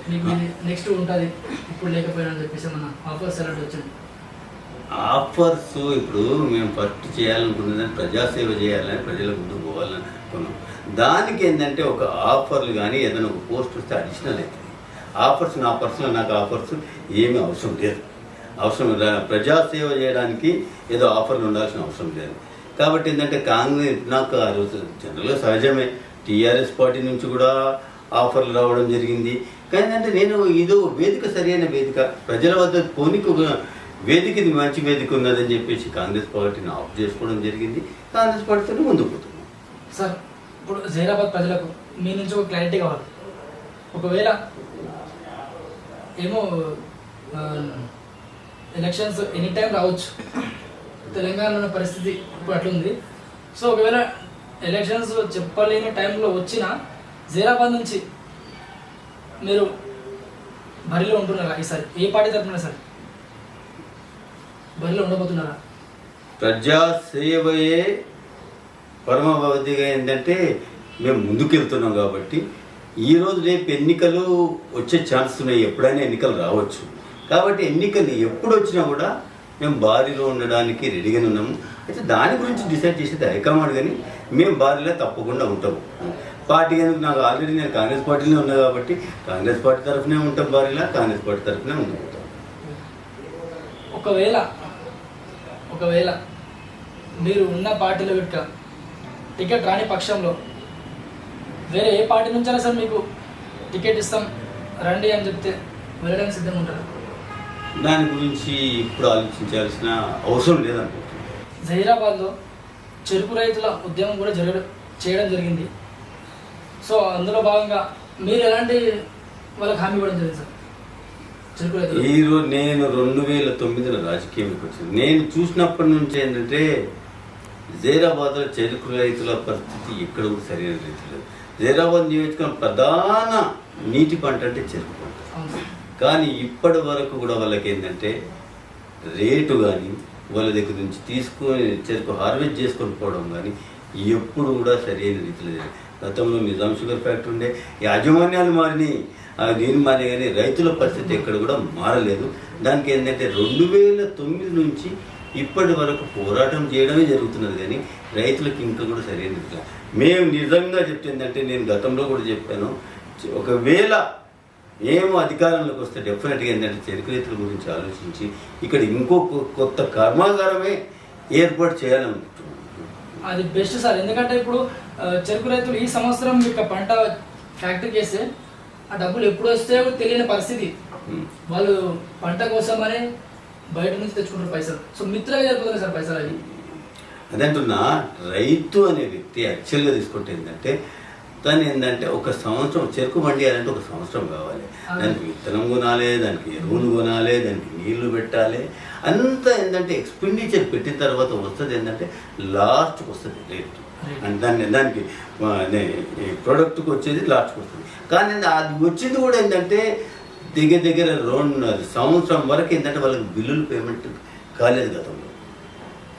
మీకు నెక్స్ట్ ఉంటుంది ఇప్పుడు లేకపోయినా అని చెప్పేసి మన ఆఫర్స్ ఎలాంటి వచ్చింది? ఆఫర్స్ ఇప్పుడు మేము ఫస్ట్ చేయాలనుకున్నది ప్రజాసేవ చేయాలని ప్రజల ముందు పోవాలనుకున్నాం. దానికి ఏంటంటే ఒక ఆఫర్లు కానీ ఏదైనా ఒక పోస్ట్ వస్తే అడిషనల్ అవుతుంది. ఆఫర్స్ నా పర్సనల్ నాకు ఆఫర్స్ ఏమీ అవసరం లేదు. ప్రజాసేవ చేయడానికి ఏదో ఆఫర్లు ఉండాల్సిన అవసరం లేదు. కాబట్టి ఏంటంటే కాంగ్రెస్ నాకు ఆ రోజు జనరల్గా సహజమే టీఆర్ఎస్ పార్టీ నుంచి కూడా ఆఫర్లు రావడం జరిగింది. కానీ అంటే నేను ఇదో వేదిక సరైన వేదిక ప్రజల వద్ద పోనీకి ఒక వేదిక ఇది మంచి వేదిక ఉన్నదని చెప్పేసి కాంగ్రెస్ పార్టీని ఆఫ్ చేసుకోవడం జరిగింది. కాంగ్రెస్ పార్టీతో ముందుకు పోతున్నాం. సార్ ఇప్పుడు జైరాబాద్ ప్రజలకు మీ నుంచి ఒక క్లారిటీ కావాలి. ఒకవేళ ఏమో ఎలక్షన్స్ ఎనీ టైం రావచ్చు, తెలంగాణలో ఉన్న పరిస్థితి ఇప్పుడు అట్లుంది. సో ఒకవేళ ఎలక్షన్స్ చెప్పలేని టైంలో వచ్చినా జైరాబాద్ నుంచి మీరు బరిలో ఉంటున్నారా? ఈసారి ఏ పార్టీ తరఫున సార్ బరిలో ఉండబోతున్నారా? ప్రజాసేవయే పరమవధిగా ఏంటంటే మేము ముందుకెళ్తున్నాం కాబట్టి ఈరోజు రేపు ఎన్నికలు వచ్చే ఛాన్స్ ఉన్నాయి. ఎప్పుడైనా ఎన్నికలు రావచ్చు. కాబట్టి ఎన్నికలు ఎప్పుడు వచ్చినా కూడా మేము బారిలో ఉండడానికి రెడీగానే ఉన్నాము. అయితే దాని గురించి డిసైడ్ చేసేది హైకమాండ్. కానీ మేము బారిలో తప్పకుండా ఉంటాము. పార్టీ కనుక నాకు ఆల్రెడీ నేను కాంగ్రెస్ పార్టీలో ఉన్నా కాబట్టి కాంగ్రెస్ పార్టీ తరఫునే ఉంటాం. బారిలో కాంగ్రెస్ పార్టీ తరఫునే ఉండిపోతాం. ఒకవేళ మీరు ఉన్న పార్టీలో విట్క టికెట్ రాని పక్షంలో వేరే ఏ పార్టీ నుంచైనా సార్ మీకు టికెట్ ఇస్తాం రండి అని చెప్తే వెళ్ళడానికి సిద్ధంగా ఉంటారు? దాని గురించి ఇప్పుడు ఆలోచించాల్సిన అవసరం లేదనుకుంటున్నాను. జహీరాబాద్లో చెరుకు రైతుల ఉద్యమం కూడా చేయడం జరిగింది. సో అందులో భాగంగా మీరు ఎలాంటి వాళ్ళకి హామీ ఇవ్వడం జరిగింది సార్? చెరుకు రైతులు ఈరోజు నేను 2009లో రాజకీయంలోకి వచ్చింది. నేను చూసినప్పటి నుంచి ఏంటంటే జైరాబాద్లో చెరుకు రైతుల పరిస్థితి ఎక్కడ కూడా సరైన రీతి లేదు. జైరాబాద్ నియోజకవర్గం ప్రధాన నీటి పంట అంటే చెరుకు పంట. కానీ ఇప్పటి వరకు కూడా వాళ్ళకి ఏంటంటే రేటు కానీ వాళ్ళ దగ్గర నుంచి తీసుకొని చెరుకు హార్వెస్ట్ చేసుకొని పోవడం కానీ ఎప్పుడు కూడా సరైన రీతిలో లేదు. గతంలో నిజాం షుగర్ ఫ్యాక్టరీ ఉండే యాజమాన్యాలు మారినాయి, నేను మారి, కానీ రైతుల పరిస్థితి ఎక్కడ కూడా మారలేదు. దానికి ఏంటంటే 2009 నుంచి ఇప్పటి వరకు పోరాటం చేయడమే జరుగుతున్నది. కానీ రైతులకు ఇంకా కూడా సరైన రీతిలో మేము నిజంగా చెప్తుందంటే నేను గతంలో కూడా చెప్పాను, ఒకవేళ మేము అధికారంలోకి వస్తే డెఫినెట్గా ఏంటంటే చెరుకు రైతుల గురించి ఆలోచించి ఇక్కడ ఇంకో కొత్త కర్మాగారమే ఏర్పాటు చేయాలనుకుంటున్నాం. అది బెస్ట్ సార్. ఎందుకంటే ఇప్పుడు చెరుకు రైతులు ఈ సంవత్సరం యొక్క పంట ఫ్యాక్టరీకి వేస్తే ఆ డబ్బులు ఎప్పుడు వస్తాయో తెలియని పరిస్థితి. వాళ్ళు పంట కోసమని బయట నుంచి తెచ్చుకుంటారు పైసలు. సో మిత్రగా జరుపుతుంది సార్ పైసలు అవి. అదంటున్నా రైతు అనే వ్యక్తి యాక్చువల్గా తీసుకుంటే ఏంటంటే దాన్ని ఏంటంటే ఒక సంవత్సరం చెరుకు పండియాలంటే ఒక సంవత్సరం కావాలి. దానికి విత్తనం కొనాలి, దానికి ఎరువులు కొనాలి, దానికి నీళ్లు పెట్టాలి. అంతా ఏంటంటే ఎక్స్పెండిచర్ పెట్టిన తర్వాత వస్తుంది ఏంటంటే లాస్ట్కి వస్తుంది రేటు. దానికి ప్రోడక్ట్కి వచ్చేది లాస్ట్కి వస్తుంది. కానీ అది వచ్చింది కూడా ఏంటంటే దగ్గర 2 సంవత్సరం వరకు ఏంటంటే వాళ్ళకి బిల్లులు పేమెంట్ కాలేదు గతంలో.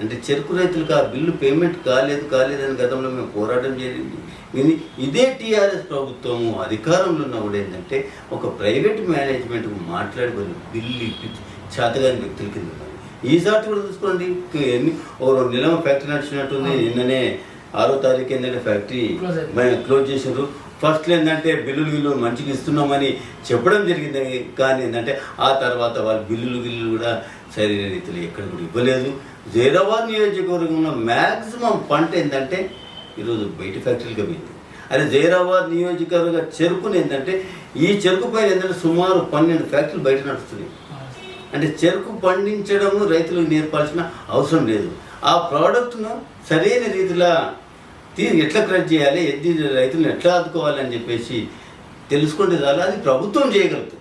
అంటే చెరుకు రైతులకు ఆ బిల్లు పేమెంట్ కాలేదని గతంలో మేము పోరాటం చేయండి. ఇదే టీఆర్ఎస్ ప్రభుత్వము అధికారంలో ఉన్న కూడా ఏంటంటే ఒక ప్రైవేట్ మేనేజ్మెంట్కు మాట్లాడి బిల్లు ఇప్పించి చేతగాని వ్యక్తుల కింద. ఈసారి కూడా చూసుకోండి, ఓ 2 నెలల ఫ్యాక్టరీ నడిచినట్టుంది. నిన్ననే 6వ తారీఖు ఏంటంటే ఫ్యాక్టరీ క్లోజ్ చేసారు. ఫస్ట్లో ఏంటంటే బిల్లులు మంచిగా ఇస్తున్నామని చెప్పడం జరిగింది. కానీ ఏంటంటే ఆ తర్వాత వాళ్ళ బిల్లులు కూడా సరైన రీతిలో ఎక్కడ కూడా ఇవ్వలేదు. జైరాబాద్ నియోజకవర్గంలో మ్యాక్సిమం పంట ఏంటంటే ఈరోజు బయట ఫ్యాక్టరీలుగా పోయింది. అదే జైరాబాద్ నియోజకవర్గ చెరుకుని ఏంటంటే ఈ చెరుకు పైన ఏంటంటే సుమారు 12 ఫ్యాక్టరీలు బయట నడుస్తున్నాయి. అంటే చెరుకు పండించడము రైతులకు నేర్పాల్సిన అవసరం లేదు. ఆ ప్రోడక్ట్ను సరైన రీతిలో ఎట్లా క్రష్ చేయాలి, రైతులను ఎట్లా ఆదుకోవాలని చెప్పేసి తెలుసుకుంటే చాలా అది ప్రభుత్వం చేయగలుగుతుంది.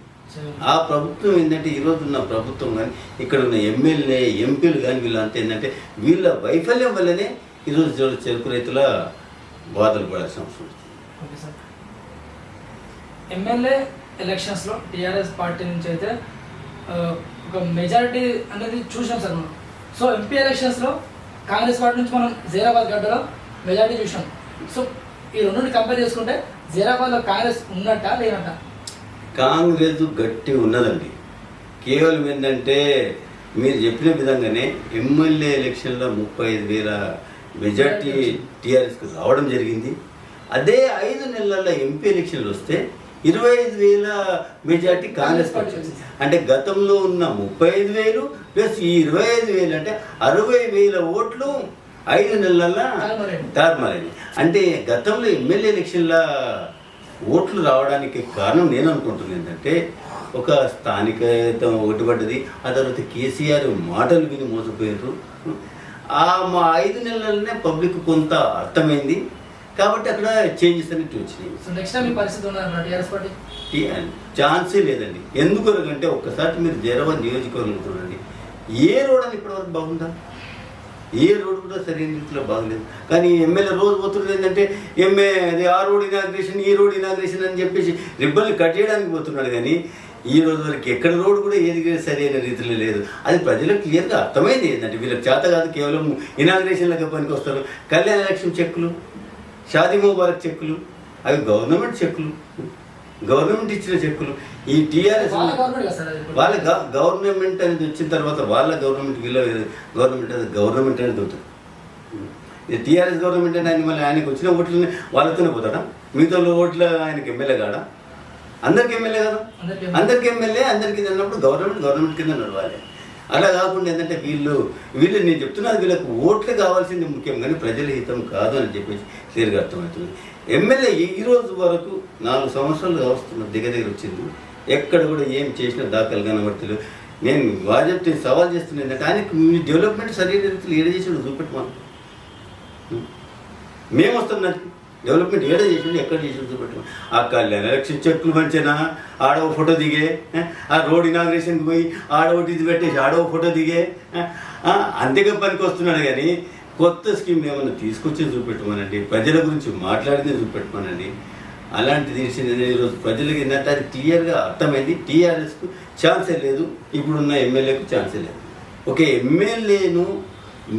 ఆ ప్రభుత్వం ఏంటంటే ఈరోజు ఉన్న ప్రభుత్వం కానీ ఇక్కడ ఉన్న ఎమ్మెల్యే ఎంపీలు కానీ వీళ్ళంతా ఏంటంటే వీళ్ళ వైఫల్యం వల్లనే ఈరోజు చెరుకు రైతుల బాధలు పడాల్సిన అవసరం ఉంది. Okay sir. ఎమ్మెల్యే ఎలక్షన్స్లో టీఆర్ఎస్ పార్టీ నుంచి అయితే ఒక మెజారిటీ అనేది చూసాం సార్ మనం. సో ఎంపీ ఎలక్షన్స్లో కాంగ్రెస్ పార్టీ నుంచి మనం జైరాబాద్ గడ్డలో మెజారిటీ చూసాం. సో ఈ రెండుని కంపేర్ చేసుకుంటే జైరాబాద్లో కాంగ్రెస్ ఉన్నట్ట లేనట్ట? కాంగ్రెస్ గట్టి ఉన్నదండి. కేవలం ఏంటంటే మీరు చెప్పిన విధంగానే ఎమ్మెల్యే ఎలక్షన్లో 35,000 మెజార్టీ టీఆర్ఎస్కి రావడం జరిగింది. అదే 5 నెలల ఎంపీ ఎలక్షన్లు వస్తే 25,000 మెజార్టీ కాంగ్రెస్ పార్టీ. అంటే గతంలో ఉన్న 35,000 ప్లస్ ఈ 25,000 అంటే 60,000 ఓట్లు 5 నెలల తారుమారైంది. అంటే గతంలో ఎమ్మెల్యే ఎలక్షన్ల ఓట్లు రావడానికి కారణం నేను అనుకుంటున్నాను ఏంటంటే ఒక స్థానికత ఒకటి పడ్డది. ఆ తర్వాత కేసీఆర్ మాటలు విని మోసపోయారు. ఆ మా 5 నెలలనే పబ్లిక్ కొంత అర్థమైంది కాబట్టి అక్కడ చేంజెస్ అనేవి వచ్చినాయి. ఛాన్సే లేదండి. ఎందుకంటే ఒక్కసారి మీరు జైరాబాద్ నియోజకవర్గం చూడండి, ఏ రోడ్ అని ఇప్పటివరకు బాగుందా? ఏ రోడ్డు కూడా సరైన రీతిలో బాగలేదు. కానీ ఎమ్మెల్యే రోజు పోతున్నది ఏంటంటే ఆ రోడ్ ఇనాగ్రేషన్ ఈ రోడ్ ఇనాగ్రేషన్ అని చెప్పేసి రిబ్బన్లు కట్ చేయడానికి పోతున్నాడు. కానీ ఈ రోజు వరకు ఎక్కడ రోడ్డు కూడా ఏది సరైన రీతిలో లేదు. అది ప్రజలకు క్లియర్గా అర్థమైంది ఏంటంటే వీళ్ళకి చేత కాదు, కేవలం ఇనాగ్రేషన్లకు పనికి వస్తారు. కళ్యాణ లక్ష్మి చెక్కులు, షాదీ ముబారక్ చెక్కులు అవి గవర్నమెంట్ చెక్కులు, గవర్నమెంట్ ఇచ్చిన చెక్కులు. ఈ టీఆర్ఎస్ వాళ్ళ గవర్నమెంట్ అనేది వచ్చిన తర్వాత వాళ్ళ గవర్నమెంట్ గవర్నమెంట్ అనేది అవుతుంది. టీఆర్ఎస్ గవర్నమెంట్ అని ఆయన మళ్ళీ ఆయనకు వచ్చిన ఓట్లని వాళ్ళతోనే పోతాడా? మిగతా ఓట్లు ఆయనకి ఎమ్మెల్యే కాడా? అందరికి ఎమ్మెల్యే కదా, అందరికి ఎమ్మెల్యే అందరికి అన్నప్పుడు గవర్నమెంట్ కింద నడవాలి. అలా కాకుండా ఏంటంటే వీళ్ళు నేను చెప్తున్నాను, వీళ్ళకు ఓట్లు కావాల్సింది ముఖ్యం కానీ ప్రజల హితం కాదు అని చెప్పేసి క్లియర్గా అర్థమవుతుంది. ఎమ్మెల్యే ఈ రోజు వరకు 4 సంవత్సరాలు వస్తున్న దగ్గర వచ్చింది, ఎక్కడ కూడా ఏం చేసిన దాఖలు కనబడతలేదు. నేను వాజపేయి సవాల్ చేస్తున్నా ఏంటంటే ఆయనకు మీ డెవలప్మెంట్ సరైన రీతిలో ఏడ చేసాడు చూపెట్టమని. మేము వస్తున్నాం డెవలప్మెంట్ ఏడ చేసాడు ఎక్కడ చేసాడు చూపెట్టమని. ఆ కళ్యాణ లక్ష్మి చెక్కులు మంచినా ఆడవ ఫోటో దిగే, ఆ రోడ్ ఇనాగ్రేషన్కి పోయి ఆడవటి ఇది పెట్టేసి ఆడవ ఫోటో దిగే అంతేగా పనికి వస్తున్నాడు. కానీ కొత్త స్కీమ్ ఏమన్నా తీసుకొచ్చి చూపెట్టమనండి, ప్రజల గురించి మాట్లాడిందే చూపెట్టమనండి. అలాంటిది ఈరోజు ప్రజలకి ఏంటంటే అది క్లియర్గా అర్థమైంది. టీఆర్ఎస్కు ఛాన్సే లేదు, ఇప్పుడున్న ఎమ్మెల్యేకు ఛాన్సే లేదు. ఒక ఎమ్మెల్యేను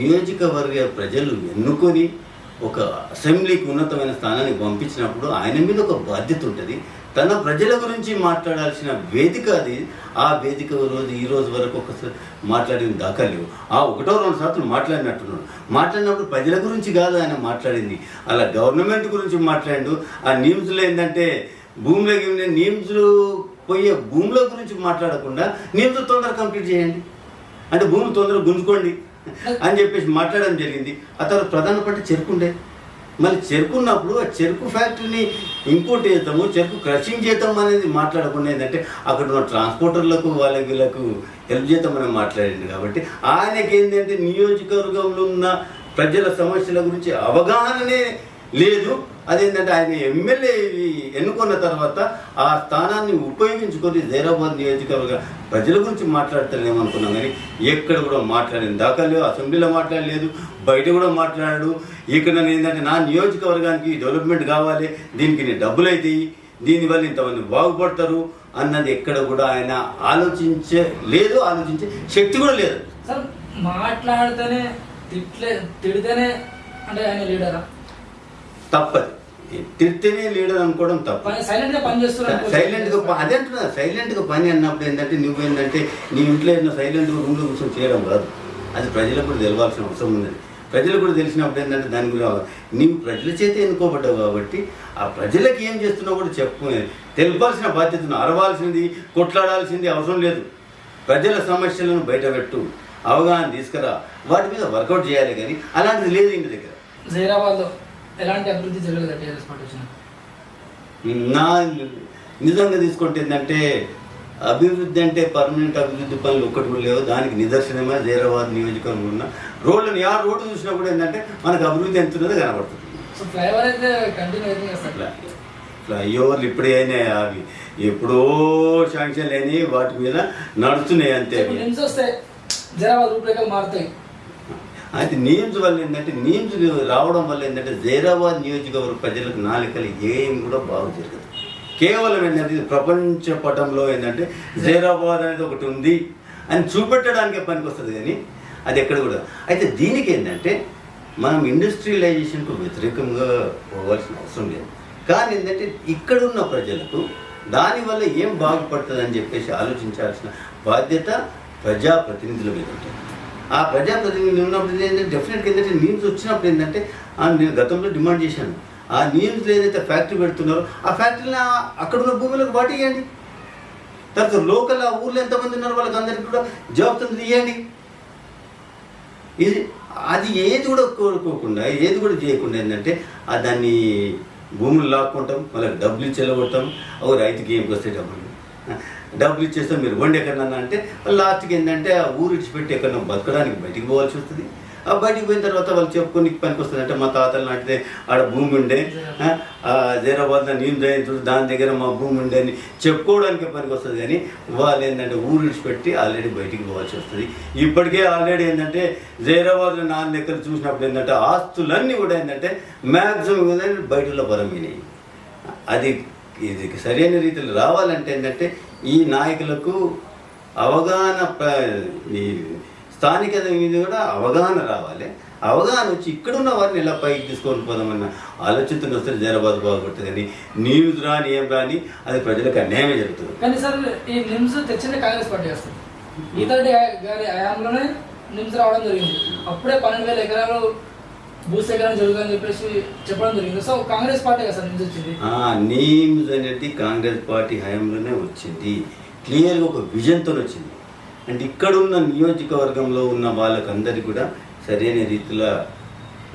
నియోజకవర్గ ప్రజలు ఎన్నుకొని ఒక అసెంబ్లీకి ఉన్నతమైన స్థానానికి పంపించినప్పుడు ఆయన మీద ఒక బాధ్యత ఉంటుంది. తన ప్రజల గురించి మాట్లాడాల్సిన వేదిక అది. ఆ వేదిక ఈ రోజు వరకు ఒకసారి మాట్లాడిన దాకా లేవు. ఆ 1-2 సార్లు మాట్లాడినప్పుడు ప్రజల గురించి కాదు ఆయన మాట్లాడింది, అలా గవర్నమెంట్ గురించి మాట్లాడు. ఆ న్యూస్లో ఏంటంటే భూమిలోకి నీమ్స్లు పోయే భూముల గురించి మాట్లాడకుండా నీళ్ళు తొందరగా కంప్లీట్ చేయండి, అంటే భూములు తొందరగా గుంజుకోండి అని చెప్పేసి మాట్లాడడం జరిగింది. ఆ తర్వాత ప్రధాన పంట చెరుకుండే, మళ్ళీ చెరుకున్నప్పుడు ఆ చెరుకు ఫ్యాక్టరీని ఇంకోటి చేద్దాము, చెరుకు క్రషింగ్ చేద్దాం అనేది మాట్లాడకుండా ఏంటంటే అక్కడ ఉన్న ట్రాన్స్పోర్టర్లకు వీళ్ళకు హెల్ప్ చేద్దామని మాట్లాడింది. కాబట్టి ఆయనకి ఏంటంటే నియోజకవర్గంలో ఉన్న ప్రజల సమస్యల గురించి అవగాహననే లేదు. అదేంటంటే ఆయన ఎమ్మెల్యే ఎన్నుకున్న తర్వాత ఆ స్థానాన్ని ఉపయోగించుకొని జైరాబాద్ నియోజకవర్గ ప్రజల గురించి మాట్లాడతానేమనుకున్నాం, కానీ ఎక్కడ కూడా మాట్లాడిన దాఖలు అసెంబ్లీలో మాట్లాడలేదు, బయట కూడా మాట్లాడాడు. ఇక్కడ ఏంటంటే నా నియోజకవర్గానికి డెవలప్మెంట్ కావాలి, దీనికి డబ్బులు అవుతాయి, దీనివల్ల ఇంతమంది బాగుపడతారు అన్నది ఎక్కడ కూడా ఆయన ఆలోచించే శక్తి కూడా లేదు. సార్ మాట్లాడితేనే తిడితేనే అంటే ఆయన లీడరా? తప్పదు, తిడితేనే లీడర్ అనుకోవడం తప్ప. సైలెంట్గా పని చేస్తున్నారు, అదే అంటున్నా. సైలెంట్గా పని అన్నప్పుడు ఏంటంటే నువ్వేంటంటే నీ ఇంట్లో ఏదైనా సైలెంట్గా రూమ్లో కూర్చొని చేయడం కాదు, అది ప్రజలకు కూడా తెలవాల్సిన అవసరం ఉన్నది. ప్రజలకు కూడా తెలిసినప్పుడు ఏంటంటే దాని గురించి నీవు ప్రజల చేత ఎన్నుకోబడ్డావు కాబట్టి ఆ ప్రజలకు ఏం చేస్తున్నావు కూడా తెలపాల్సిన బాధ్యతను, అరవాల్సింది కొట్లాడాల్సింది అవసరం లేదు. ప్రజల సమస్యలను బయటపెట్టు, అవగాహన తీసుకురా, వాటి మీద వర్కౌట్ చేయాలి. కానీ అలాంటిది లేదు ఇంటి దగ్గర. జైరాబాద్లో ఎలాంటి అభివృద్ధి జరగలేదు టీఆర్ఎస్ పార్టీ వచ్చిన? నా నిజంగా తీసుకుంటే ఏంటంటే అభివృద్ధి అంటే పర్మనెంట్ అభివృద్ధి పనులు ఒక్కటి కూడా లేవు. దానికి నిదర్శనమే జైరాబాద్ నియోజకవర్గం ఉన్న రోడ్లను రోడ్డు చూసినా కూడా ఏంటంటే మనకు అభివృద్ధి ఎంత ఉన్నదో కనబడుతుంది. సో ఫ్లైఓవర్ అయితే కంటిన్యూ అవుతుంది. ఫ్లైఓవర్లు ఇప్పుడే అయినాయి, అవి ఎప్పుడో శాంక్షన్ లేని వాటి మీద నడుస్తున్నాయి అంతే. వస్తే జైరాబాద్ రూపురేఖలు మారుతాయి. అయితే నీమ్స్ వల్ల ఏంటంటే నీమ్స్ రావడం వల్ల ఏంటంటే జైరాబాద్ నియోజకవర్గ ప్రజలకు నాలుకలు ఏం కూడా బాగు జరగదు. కేవలం ఏంటంటే ప్రపంచ పటంలో ఏంటంటే జైరాబాద్ అనేది ఒకటి ఉంది అని చూపెట్టడానికే పనికి వస్తుంది, కానీ అది ఎక్కడ కూడా. అయితే దీనికి ఏంటంటే మనం ఇండస్ట్రియలైజేషన్కు వ్యతిరేకంగా పోవాల్సిన అవసరం లేదు, కానీ ఏంటంటే ఇక్కడున్న ప్రజలకు దానివల్ల ఏం బాగుపడుతుంది అని చెప్పేసి ఆలోచించాల్సిన బాధ్యత ప్రజాప్రతినిధుల మీద ఉంటుంది. ఆ ప్రజాప్రతినిధులు ఉన్నప్పుడు ఏంటంటే డెఫినెట్గా ఏంటంటే నీమ్స్ వచ్చినప్పుడు ఏంటంటే నేను గతంలో డిమాండ్ చేశాను, ఆ నీమ్స్లో ఏదైతే ఫ్యాక్టరీ పెడుతున్నారో ఆ ఫ్యాక్టరీని అక్కడున్న భూములకు వాటియండి. తర్వాత లోకల్ ఆ ఊర్లో ఎంతమంది ఉన్నారో వాళ్ళకి అందరికీ కూడా జవాబుతో ఇవ్వండి. ఇది అది ఏది కూడా కోరుకోకుండా ఏది కూడా చేయకుండా ఏంటంటే దాన్ని భూములు లాక్కుంటాం, వాళ్ళకి డబ్బులు ఇచ్చి వెళ్ళగొడతాం. ఓ రైతుకి ఏం వస్తాయి డబ్బులు ఇచ్చేస్తాం, మీరు వండి ఎక్కడన్నా అంటే లాస్ట్కి ఏంటంటే ఆ ఊరు ఇచ్చిపెట్టి ఎక్కడన్నా బతకడానికి బయటికి పోవాల్సి వస్తుంది. ఆ బయటికి పోయిన తర్వాత వాళ్ళు చెప్పుకొని పనికి వస్తుంది. అంటే మా తాతలు నాటితే ఆడ భూమి ఉండే, జైరాబాద్లో నేను జయించుడు దాని దగ్గర మా భూమి ఉండే అని చెప్పుకోవడానికి పనికి వస్తుంది. కానీ వాళ్ళు ఏంటంటే ఊరు విడిచిపెట్టి ఆల్రెడీ బయటికి పోవాల్సి వస్తుంది. ఇప్పటికే ఆల్రెడీ ఏంటంటే జైరాబాద్లో నాన్న దగ్గర చూసినప్పుడు ఏంటంటే ఆస్తులన్నీ కూడా ఏంటంటే మ్యాక్సిమం ఏంటంటే బయటలో బలమైనవి. అది ఇది సరైన రీతిలో రావాలంటే ఏంటంటే ఈ నాయకులకు అవగాహన, ఈ స్థానికత మీద కూడా అవగాహన రావాలి. అవగాహన వచ్చి ఇక్కడున్న వారిని ఎలా పైకి తీసుకొని పోదామన్న ఆలోచనతో వస్తే జైరాబాద్ బాగుపడుతుంది. కానీ న్యూస్ రాని ఏం రాని అది ప్రజలకు అన్యాయమే జరుగుతుంది. కానీ సార్ ఈ నిమ్స్ తెచ్చింది కాంగ్రెస్ పార్టీ వస్తుంది. ఈతడి గారి హయాంలోనే నిమ్స్ రావడం జరిగింది. అప్పుడే 12,000 ఎకరాలు భూసేకరణ జరుగుతుందని చెప్పేసి చెప్పడం జరిగింది. సో కాంగ్రెస్ పార్టీ కదా సార్ నిమ్స్ వచ్చింది. నిమ్స్ అనేది కాంగ్రెస్ పార్టీ హయాంలోనే వచ్చింది. క్లియర్గా ఒక విజన్తో వచ్చింది. అంటే ఇక్కడున్న నియోజకవర్గంలో ఉన్న వాళ్ళకందరికీ కూడా సరైన రీతిలో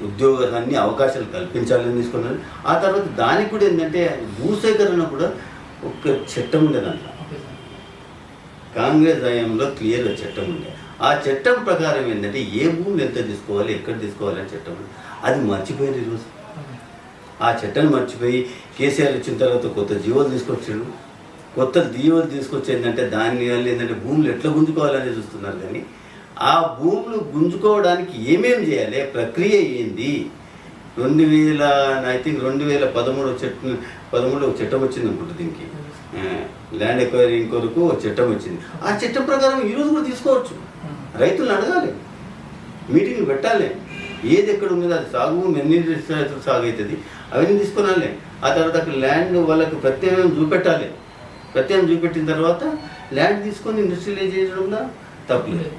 ఉద్యోగాన్ని అవకాశాలు కల్పించాలని తీసుకున్నారు. ఆ తర్వాత దానికి కూడా ఏంటంటే భూసేకరణ కూడా ఒక చట్టం ఉండేదంట. కాంగ్రెస్ హయాంలో క్లియర్గా చట్టం ఉండే. ఆ చట్టం ప్రకారం ఏంటంటే ఏ భూములు ఎంత తీసుకోవాలి, ఎక్కడ తీసుకోవాలి అని చట్టం ఉంది. అది మర్చిపోయారు ఈరోజు. ఆ చట్టాన్ని మర్చిపోయి కేసీఆర్ వచ్చిన తర్వాత కొత్త జీవోలు తీసుకొచ్చాడు. కొత్త జీవోలు తీసుకొచ్చేందంటే దానివల్ల ఏంటంటే భూములు ఎట్లా గుంజుకోవాలని చూస్తున్నారు. కానీ ఆ భూములు గుంజుకోవడానికి ఏమేమి చేయాలి, ప్రక్రియ ఏంది? 2013 ఒక చట్టం వచ్చింది అనుకుంటుంది. దీనికి ల్యాండ్ ఎక్వైరింగ్ కొరకు ఒక చట్టం వచ్చింది. ఆ చట్టం ప్రకారం ఈరోజు కూడా తీసుకోవచ్చు. రైతులను అడగాలి, మీటింగ్లు పెట్టాలి. ఏది ఎక్కడ ఉన్నది అది సాగు ఎన్ని రైతులు సాగు అవుతుంది అవన్నీ తీసుకున్నాలి. ఆ తర్వాత అక్కడ ల్యాండ్ వాళ్ళకి ప్రత్యేకం చూపెట్టాలి. ప్రత్యేకం చూపెట్టిన తర్వాత ల్యాండ్ తీసుకొని ఇండస్ట్రియలైజ్ చేయడంలో తప్పులేదు.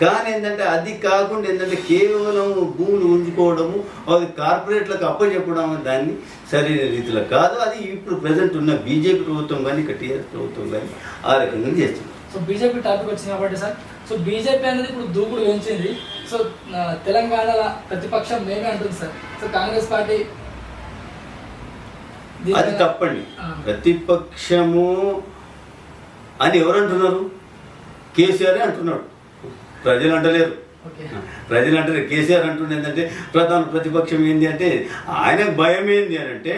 కానీ ఏంటంటే అది కాకుండా ఏంటంటే కేవలం భూములు ఉంచుకోవడము అది కార్పొరేట్లకు అప్పచెప్పడం దాన్ని సరైన రీతిలో కాదు. అది ఇప్పుడు ప్రజెంట్ ఉన్న బీజేపీ ప్రభుత్వం కానీ ఇక టీఆర్ఎస్ ప్రభుత్వం కానీ ఆ రకంగా చేస్తుంది. సో బీజేపీ టాపిక్ వచ్చింది కాబట్టి సార్, సో బీజేపీ అనేది ఇప్పుడు దూకుడు పెంచింది. సో తెలంగాణలో ప్రతిపక్షం మేమే అంటుంది సార్. సో కాంగ్రెస్ పార్టీ అది తప్పండి. ప్రతిపక్షము అని ఎవరు అంటున్నారు? కేసీఆర్ అంటున్నాడు, ప్రజలు అంటలేరు. ప్రజలు అంటారు. కేసీఆర్ అంటుండే ఏంటంటే ప్రధాన ప్రతిపక్షం ఏంటి అంటే ఆయనకు భయం ఏంది అని అంటే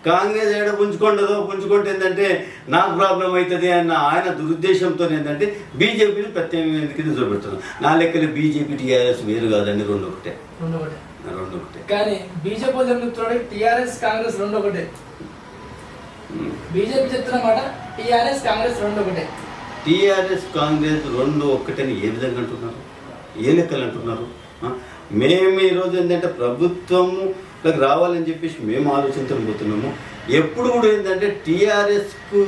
కాంగ్రెస్ ఏడ పుంజుకుంటే ఏంటంటే నాకు ప్రాబ్లం అవుతుంది అన్న ఆయన దురుద్దేశంతో ఏంటంటే బీజేపీని ప్రత్యేకంగా కింద చూపెడుతున్నాం. నా లెక్కలు బీజేపీ టీఆర్ఎస్ వేరు కాదండి, రెండు ఒకటే. కానీ బీజేపీ చెప్తున్నాడు టీఆర్ఎస్ కాంగ్రెస్ రెండు ఒకటే. బీజేపీ చెప్తున్న మాట టీఆర్ఎస్ కాంగ్రెస్ రెండు ఒకటే. టీఆర్ఎస్ కాంగ్రెస్ రెండు ఒక్కటని ఏ విధంగా అంటున్నారు? ఏ లెక్కలు అంటున్నారు? మేము ఈరోజు ఏంటంటే ప్రభుత్వంలోకి రావాలని చెప్పేసి మేము ఆలోచనతో పోతున్నాము. ఎప్పుడు కూడా ఏంటంటే టీఆర్ఎస్కు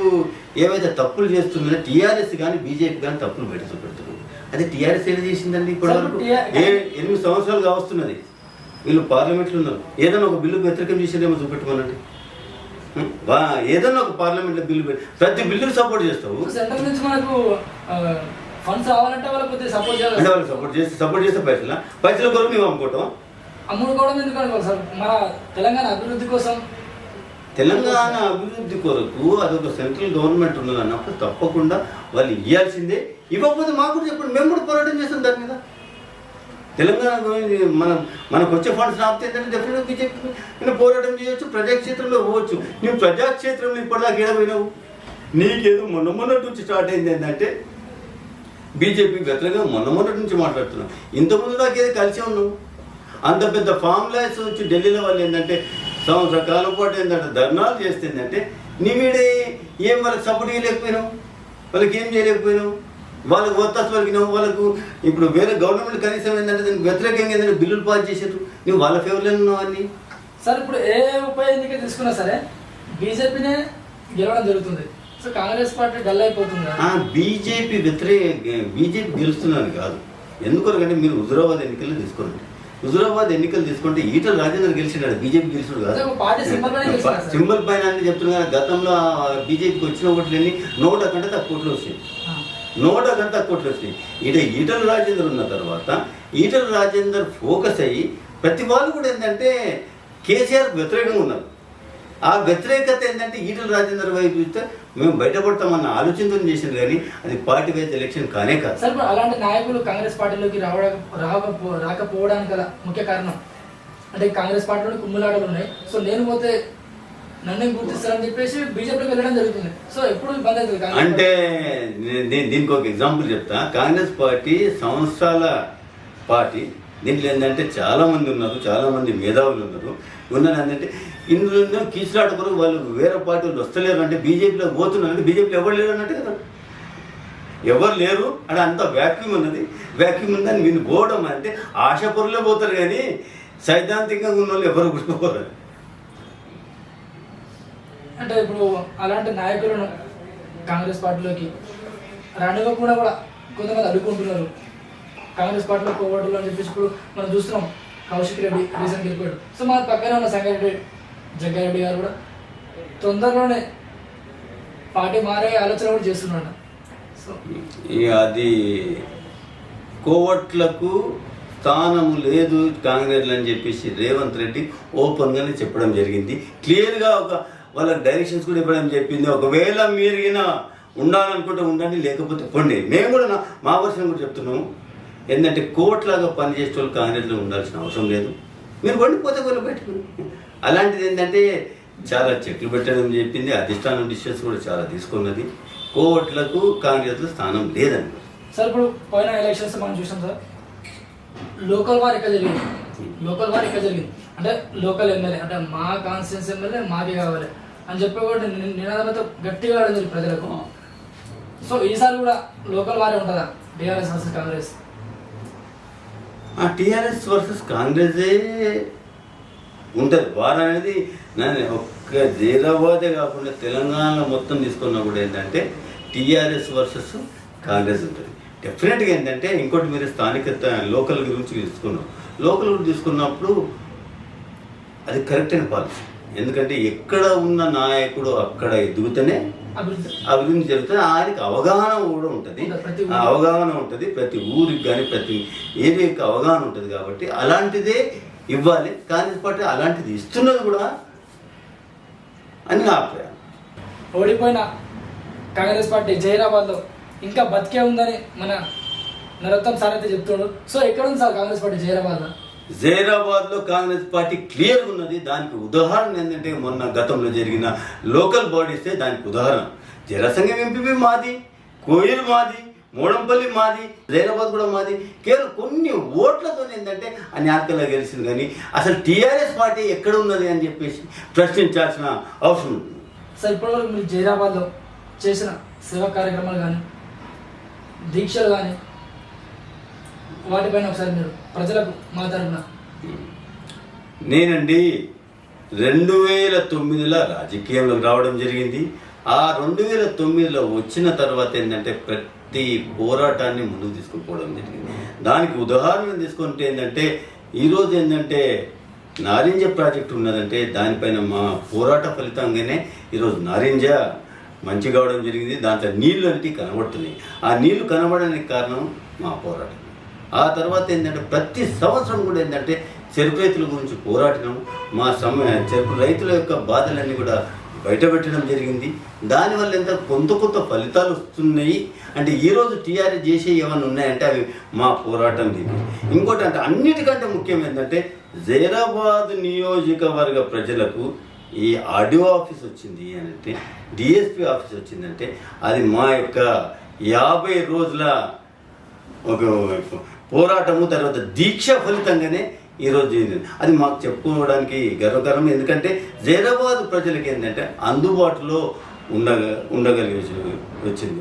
ఏవైతే తప్పులు చేస్తుందో టీఆర్ఎస్ కానీ బీజేపీ కానీ తప్పులు బయట చూపెడుతున్నాము. అది టీఆర్ఎస్ ఏది చేసిందండి ఇప్పటివరకు? 8 సంవత్సరాలుగా వస్తున్నది. వీళ్ళు పార్లమెంట్లో ఉన్నారు. ఏదైనా ఒక బిల్లుకు వ్యతిరేకం చేసేదేమో చూపెట్టమనండి. ఏదన్నా ఒక పార్లమెంట్లో బిల్లు పెట్టి ప్రతి బిల్లుకి సపోర్ట్ చేస్తావు. సెంట్రల్ నుంచి మనకు ఫండ్స్ రావాలంటే వాళ్ళకి సపోర్ట్ చేయాలి. అంటే వాళ్ళు సపోర్ట్ చేస్తే పైసల కొరకు మేము అమ్ముకోవటం అమ్ముకోవడం ఎందుకు అనుకోవాలి సార్? మన తెలంగాణ అభివృద్ధి కోసం, తెలంగాణ అభివృద్ధి కొరకు అదొక సెంట్రల్ గవర్నమెంట్ ఉన్నది అన్నప్పుడు తప్పకుండా వాళ్ళు ఇవ్వాల్సిందే. ఇవ్వకపోతే మాకు కూడా చెప్పండి, మేము కూడా పోరాటం చేస్తాం దాని మీద. తెలంగాణ మనకు వచ్చే ఫండ్స్ రాకపోతే ఏంటంటే డెఫినెట్గా బీజేపీ పోరాటం చేయొచ్చు, ప్రజాక్షేత్రంలో పోవచ్చు. నువ్వు ప్రజాక్షేత్రంలో ఇప్పటిదాకా ఏడపోయినావు? నీకేదో మొన్నటి నుంచి స్టార్ట్ అయింది ఏంటంటే బీజేపీకి వ్యతిరేకంగా మొన్నటి నుంచి మాట్లాడుతున్నావు. ఇంతకుముందు దాకా ఏదో కలిసి ఉన్నావు. అంత పెద్ద ఫామ్ లాస్ వచ్చి ఢిల్లీలో వాళ్ళు ఏంటంటే సంవత్సర కాలం పాటు ఏంటంటే ధర్నాలు చేస్తే ఏంటంటే నీ మీడే ఏం వాళ్ళకి సపోర్ట్ చేయలేకపోయినావు, వాళ్ళకి ఏం చేయలేకపోయినావు, వాళ్ళకు ఒత్తాసు పలికినావు. వాళ్ళకు ఇప్పుడు వేరే గవర్నమెంట్ కనీసం ఏంటంటే దానికి వ్యతిరేకంగా ఏదైనా బిల్లులు పాస్ చేసారు, నువ్వు వాళ్ళ ఫేవర్లో ఉన్నావు అన్ని. సార్ ఇప్పుడు ఏ ఉప ఎన్నిక తీసుకున్నా సరే బీజేపీనే గెలవడం జరుగుతుంది. సో కాంగ్రెస్ పార్టీ డల్ అయిపోతుంది. బీజేపీ గెలుస్తున్నది కాదు. ఎందుకంటే మీరు హుజురాబాద్ ఎన్నికల్లో తీసుకోండి. హుజురాబాద్ ఎన్నికలు తీసుకుంటే ఈటల రాజేందర్ గెలిచినాడు, బీజేపీ గెలిచాడు కాదు. సింబల్ పైన అన్ని చెప్తున్నారు. గతంలో బీజేపీకి వచ్చిన ఓట్లన్నీ 100 కంటే తక్కువ ఓట్లు వచ్చినాయి. 100 కంటే తక్కువ ఓట్లు వచ్చినాయి. ఈటల రాజేందర్ ఉన్న తర్వాత ఈటల రాజేందర్ ఫోకస్ అయ్యి ప్రతి వాళ్ళు కూడా ఏంటంటే కేసీఆర్ వ్యతిరేకంగా ఉన్నారు. ఆ వ్యతిరేకత ఏంటంటే ఈటల రాజేందర్ వైపు చూస్తే మేము బయటపడతామన్న ఆలోచనతో చేసింది, కానీ అది పార్టీ వైజ్ ఎలక్షన్ కానే కాదు. సార్ అలాంటి నాయకులు కాంగ్రెస్ పార్టీలోకి రాకపోవడానికి గల ముఖ్య కారణం అంటే కాంగ్రెస్ పార్టీలో కుమ్ములాటలు ఉన్నాయి. సో నేను పోతే నన్ను గుర్తిస్తారని చెప్పేసి బీజేపీకి వెళ్ళడం జరుగుతుంది. సో ఎప్పుడు బంద్ అవుతుంది అంటే దీనికి ఒక ఎగ్జాంపుల్ చెప్తా. కాంగ్రెస్ పార్టీ సంవత్సరాల పార్టీ. దీంట్లో ఏంటంటే చాలామంది ఉన్నారు, చాలామంది మేధావులు ఉన్నారు. ఉన్నది ఏంటంటే ఇందులో కీచులాట కొరకు వాళ్ళు వేరే పార్టీలు వస్తలేరు అంటే బీజేపీలో పోతున్నారంటే బీజేపీలో ఎవరు లేరు అన్నట్టు కదా. ఎవరు లేరు అంటే అంత వ్యాక్యూమ్ ఉన్నది. వ్యాక్యూమ్ ఉందని వీళ్ళు పోవడం అంటే ఆశాపరులే పోతారు, కానీ సైద్ధాంతికంగా ఉన్న వాళ్ళు ఎవరు గుర్తుపోరు. అంటే ఇప్పుడు అలాంటి నాయకులను కాంగ్రెస్ పార్టీలోకి రానివ్వకుండా కూడా కొంతమంది అడుగుకుంటున్నారు. కాంగ్రెస్ పార్టీలో పోవడం అని చెప్పేసి ఇప్పుడు మనం చూస్తున్నాం. కౌశిక్ రెడ్డి రీసెంట్గా వెళ్ళిపోయాడు. సో మన పక్కనే ఉన్న సంగారెడ్డి జగ్గారెడ్డి గారు కూడా తొందరలోనే పార్టీ మారే ఆలోచన కూడా చేస్తున్నాడు. సో అది కోవట్లకు స్థానము లేదు కాంగ్రెస్లో అని చెప్పేసి రేవంత్ రెడ్డి ఓపెన్గానే చెప్పడం జరిగింది. క్లియర్గా వాళ్ళకి డైరెక్షన్స్ కూడా ఇవ్వడం చెప్పింది. ఒకవేళ మీరు ఉండాలనుకుంటే ఉండండి, లేకపోతే పొండి. మేము కూడా మా వర్షం కూడా చెప్తున్నాము. ఏంటంటే కోట్లాగా పనిచేసే వాళ్ళు కాంగ్రెస్లో ఉండాల్సిన అవసరం లేదు. మీరు వండిపోతే వాళ్ళు పెట్టుకుని అలాంటిది ఏంటంటే చాలా చెట్లు పెట్టడం చెప్పింది. అధిష్టానం డిసిషన్స్ కూడా చాలా తీసుకున్నది. కోవట్లకు కాంగ్రెస్లో స్థానం లేదండి. సార్ ఇప్పుడు పోయిన ఎలక్షన్స్ మనం చూసాం సార్, లోకల్ వార్ ఇక్కడ జరిగింది. అంటే లోకల్ ఎమ్మెల్యే అంటే మా కాన్స్టిట్యూన్సీ ఎమ్మెల్యే మాకే కావాలి అని చెప్పి కూడా నినాదంతో గట్టిగా ఆడింది ప్రజలకు. సో ఈసారి కూడా లోకల్ వారే ఉంటుందా టీఆర్ఎస్ వర్సెస్ కాంగ్రెస్? టీఆర్ఎస్ వర్సెస్ కాంగ్రెసే ఉంటుంది. వారు అనేది ఒక్క హైదరాబాదే కాకుండా తెలంగాణ మొత్తం తీసుకున్నా కూడా ఏంటంటే టీఆర్ఎస్ వర్సెస్ కాంగ్రెస్ ఉంటుంది. డెఫినెట్గా ఏంటంటే ఇంకోటి మీరు స్థానికత లోకల్ గురించి తీసుకున్నాం. లోకల్ గురించి తీసుకున్నప్పుడు అది కరెక్ట్ అయిన పాలసీ. ఎందుకంటే ఎక్కడ ఉన్న నాయకుడు అక్కడ ఎదుగుతూనే అభివృద్ధి జరుగుతుంది. ఆయనకి అవగాహన కూడా ఉంటుంది, అవగాహన ఉంటుంది. ప్రతి ఊరికి కానీ ప్రతి ఏరియాకి అవగాహన ఉంటుంది. కాబట్టి అలాంటిదే ఇవ్వాలి. కాంగ్రెస్ పార్టీ అలాంటిది ఇస్తున్నది కూడా అని నా అభిప్రాయం. ఓడిపోయిన కాంగ్రెస్ పార్టీ జైరాబాద్లో ఇంకా బతికే ఉందని మన నరోత్తమ్ సార్ అయితే చెప్తున్నాడు. సో ఎక్కడ ఉంది సార్ కాంగ్రెస్ పార్టీ జైరాబాద్లో? జైరాబాద్లో కాంగ్రెస్ పార్టీ క్లియర్గా ఉన్నది. దానికి ఉదాహరణ ఏంటంటే మొన్న గతంలో జరిగిన లోకల్ బాడీసే దానికి ఉదాహరణ. జనసంఘం ఎంపీ మాది, కోయిల్ మాది, మోడంపల్లి మాది, జైరాబాద్ కూడా మాది. కేవలం కొన్ని ఓట్లతో ఏంటంటే అన్యాకలా గెలిచింది. కానీ అసలు టీఆర్ఎస్ పార్టీ ఎక్కడ ఉన్నది అని చెప్పేసి ప్రశ్నించాల్సిన అవసరం ఉంటుంది. సార్ ఇప్పటివరకు మీరు జైరాబాద్లో చేసిన సేవా కార్యక్రమాలు కానీ దీక్షలు కానీ వాటిపైన ఒకసారి మీరు ప్రజలకు మాట్లాడిన. నేనండి 2009లో రాజకీయంలోకి రావడం జరిగింది. ఆ 2009లో వచ్చిన తర్వాత ఏంటంటే ప్రతి పోరాటాన్ని ముందుకు తీసుకుపోవడం జరిగింది. దానికి ఉదాహరణ తీసుకుంటే ఏంటంటే ఈరోజు ఏంటంటే నారింజ ప్రాజెక్టు ఉన్నదంటే దానిపైన మా పోరాట ఫలితంగానే ఈరోజు నారింజ మంచి కావడం జరిగింది. దాంట్లో నీళ్లు అంటే కనబడుతున్నాయి. ఆ నీళ్లు కనబడడానికి కారణం మా పోరాటం. ఆ తర్వాత ఏంటంటే ప్రతి సంవత్సరం కూడా ఏంటంటే చెరుకు రైతుల గురించి పోరాటం, మా చెరుకు రైతుల యొక్క బాధలన్నీ కూడా బయటపెట్టడం జరిగింది. దానివల్ల ఎంత కొత్త ఫలితాలు వస్తున్నాయి. అంటే ఈరోజు టీఆర్ఎస్ చేసే ఏమైనా ఉన్నాయంటే అవి మా పోరాటం దీన్ని. ఇంకోటి అంటే అన్నిటికంటే ముఖ్యం ఏంటంటే జైరాబాద్ నియోజకవర్గ ప్రజలకు ఈ ఆర్డీఓ ఆఫీస్ వచ్చింది అంటే, డిఎస్పీ ఆఫీస్ వచ్చిందంటే అది మా యొక్క 50 రోజుల ఒక పోరాటము తర్వాత దీక్ష ఫలితంగానే ఈరోజు అది మాకు చెప్పుకోవడానికి గర్వకారం. ఎందుకంటే జైరాబాద్ ప్రజలకి ఏంటంటే అందుబాటులో ఉండగలిగే వచ్చింది.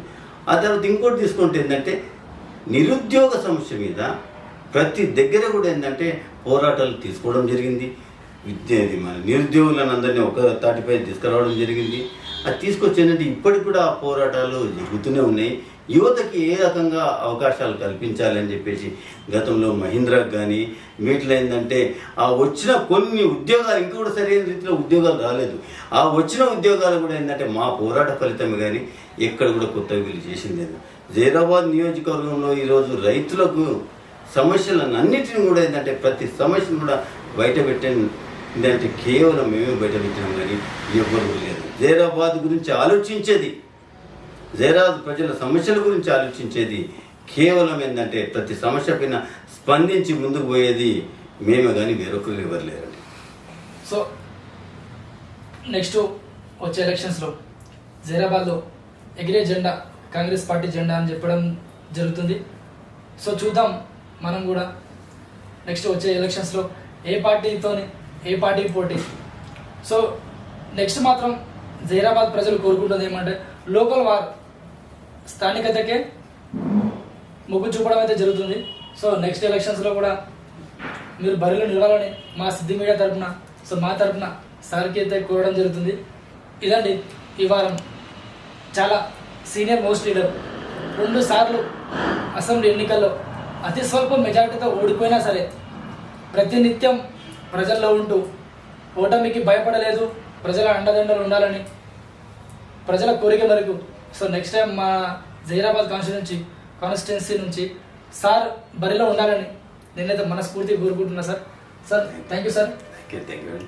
ఆ తర్వాత ఇంకోటి తీసుకుంటే ఏంటంటే నిరుద్యోగ సమస్య మీద ప్రతి దగ్గర కూడా ఏంటంటే పోరాటాలు తీసుకోవడం జరిగింది. మన నిరుద్యోగులను అందరినీ ఒక తాటిపై తీసుకురావడం జరిగింది. అది తీసుకొచ్చేందంటే ఇప్పటికి కూడా ఆ పోరాటాలు జరుగుతూనే ఉన్నాయి. యువతకి ఏ రకంగా అవకాశాలు కల్పించాలని చెప్పేసి గతంలో మహీంద్రాకు కానీ వీటిలో ఏంటంటే ఆ వచ్చిన కొన్ని ఉద్యోగాలు ఇంకా కూడా సరైన రీతిలో ఉద్యోగాలు రాలేదు. ఆ వచ్చిన ఉద్యోగాలు కూడా ఏంటంటే మా పోరాట ఫలితమే కానీ ఎక్కడ కూడా కొత్తగా వీళ్ళు చేసింది. జైరాబాద్ నియోజకవర్గంలో ఈరోజు రైతులకు సమస్యలను అన్నిటిని కూడా ఏంటంటే ప్రతి సమస్యను కూడా బయట పెట్టంటే కేవలం మేమే బయట పెట్టాం కానీ ఎవ్వరు లేదు. జైరాబాద్ గురించి ఆలోచించేది, జైరాబాద్ ప్రజల సమస్యల గురించి ఆలోచించేది కేవలం ఏంటంటే ప్రతి సమస్య పైన స్పందించి ముందుకు పోయేది మేమే కానీ వేరొకరు ఎవరు లేరండి. సో నెక్స్ట్ వచ్చే ఎలక్షన్స్లో జైరాబాద్లో ఎగిరే జెండా కాంగ్రెస్ పార్టీ జెండా అని చెప్పడం జరుగుతుంది. సో చూద్దాం మనం కూడా నెక్స్ట్ వచ్చే ఎలక్షన్స్లో ఏ పార్టీతోని ఏ పార్టీకి పోటీ. సో నెక్స్ట్ మాత్రం జైరాబాద్ ప్రజలు కోరుకుంటుంది ఏమంటే లోకల్ వార్, స్థానికతకే మొగ్గు చూపడం అయితే జరుగుతుంది. సో నెక్స్ట్ ఎలక్షన్స్లో కూడా మీరు బరిలో నిలవాలని మా సిద్ధి మీడియా తరఫున మా తరఫున సార్కి అయితే కోరడం జరుగుతుంది. ఇదండి ఈ వారం చాలా సీనియర్ మోస్ట్ లీడర్ 2 సార్లు అసెంబ్లీ ఎన్నికల్లో అతి స్వల్ప మెజార్టీతో ఓడిపోయినా సరే ప్రతినిత్యం ప్రజల్లో ఉంటూ ఓటమికి భయపడలేదు, ప్రజల అండదండలు ఉండాలని ప్రజల కోరిక మేరకు సో నెక్స్ట్ టైం మా జైరాబాద్ కాన్స్టిట్యున్సీ నుంచి సార్ బరిలో ఉండాలని నేనైతే మనస్ఫూర్తిగా కోరుకుంటున్నా sir. Thank you sir. Thank you.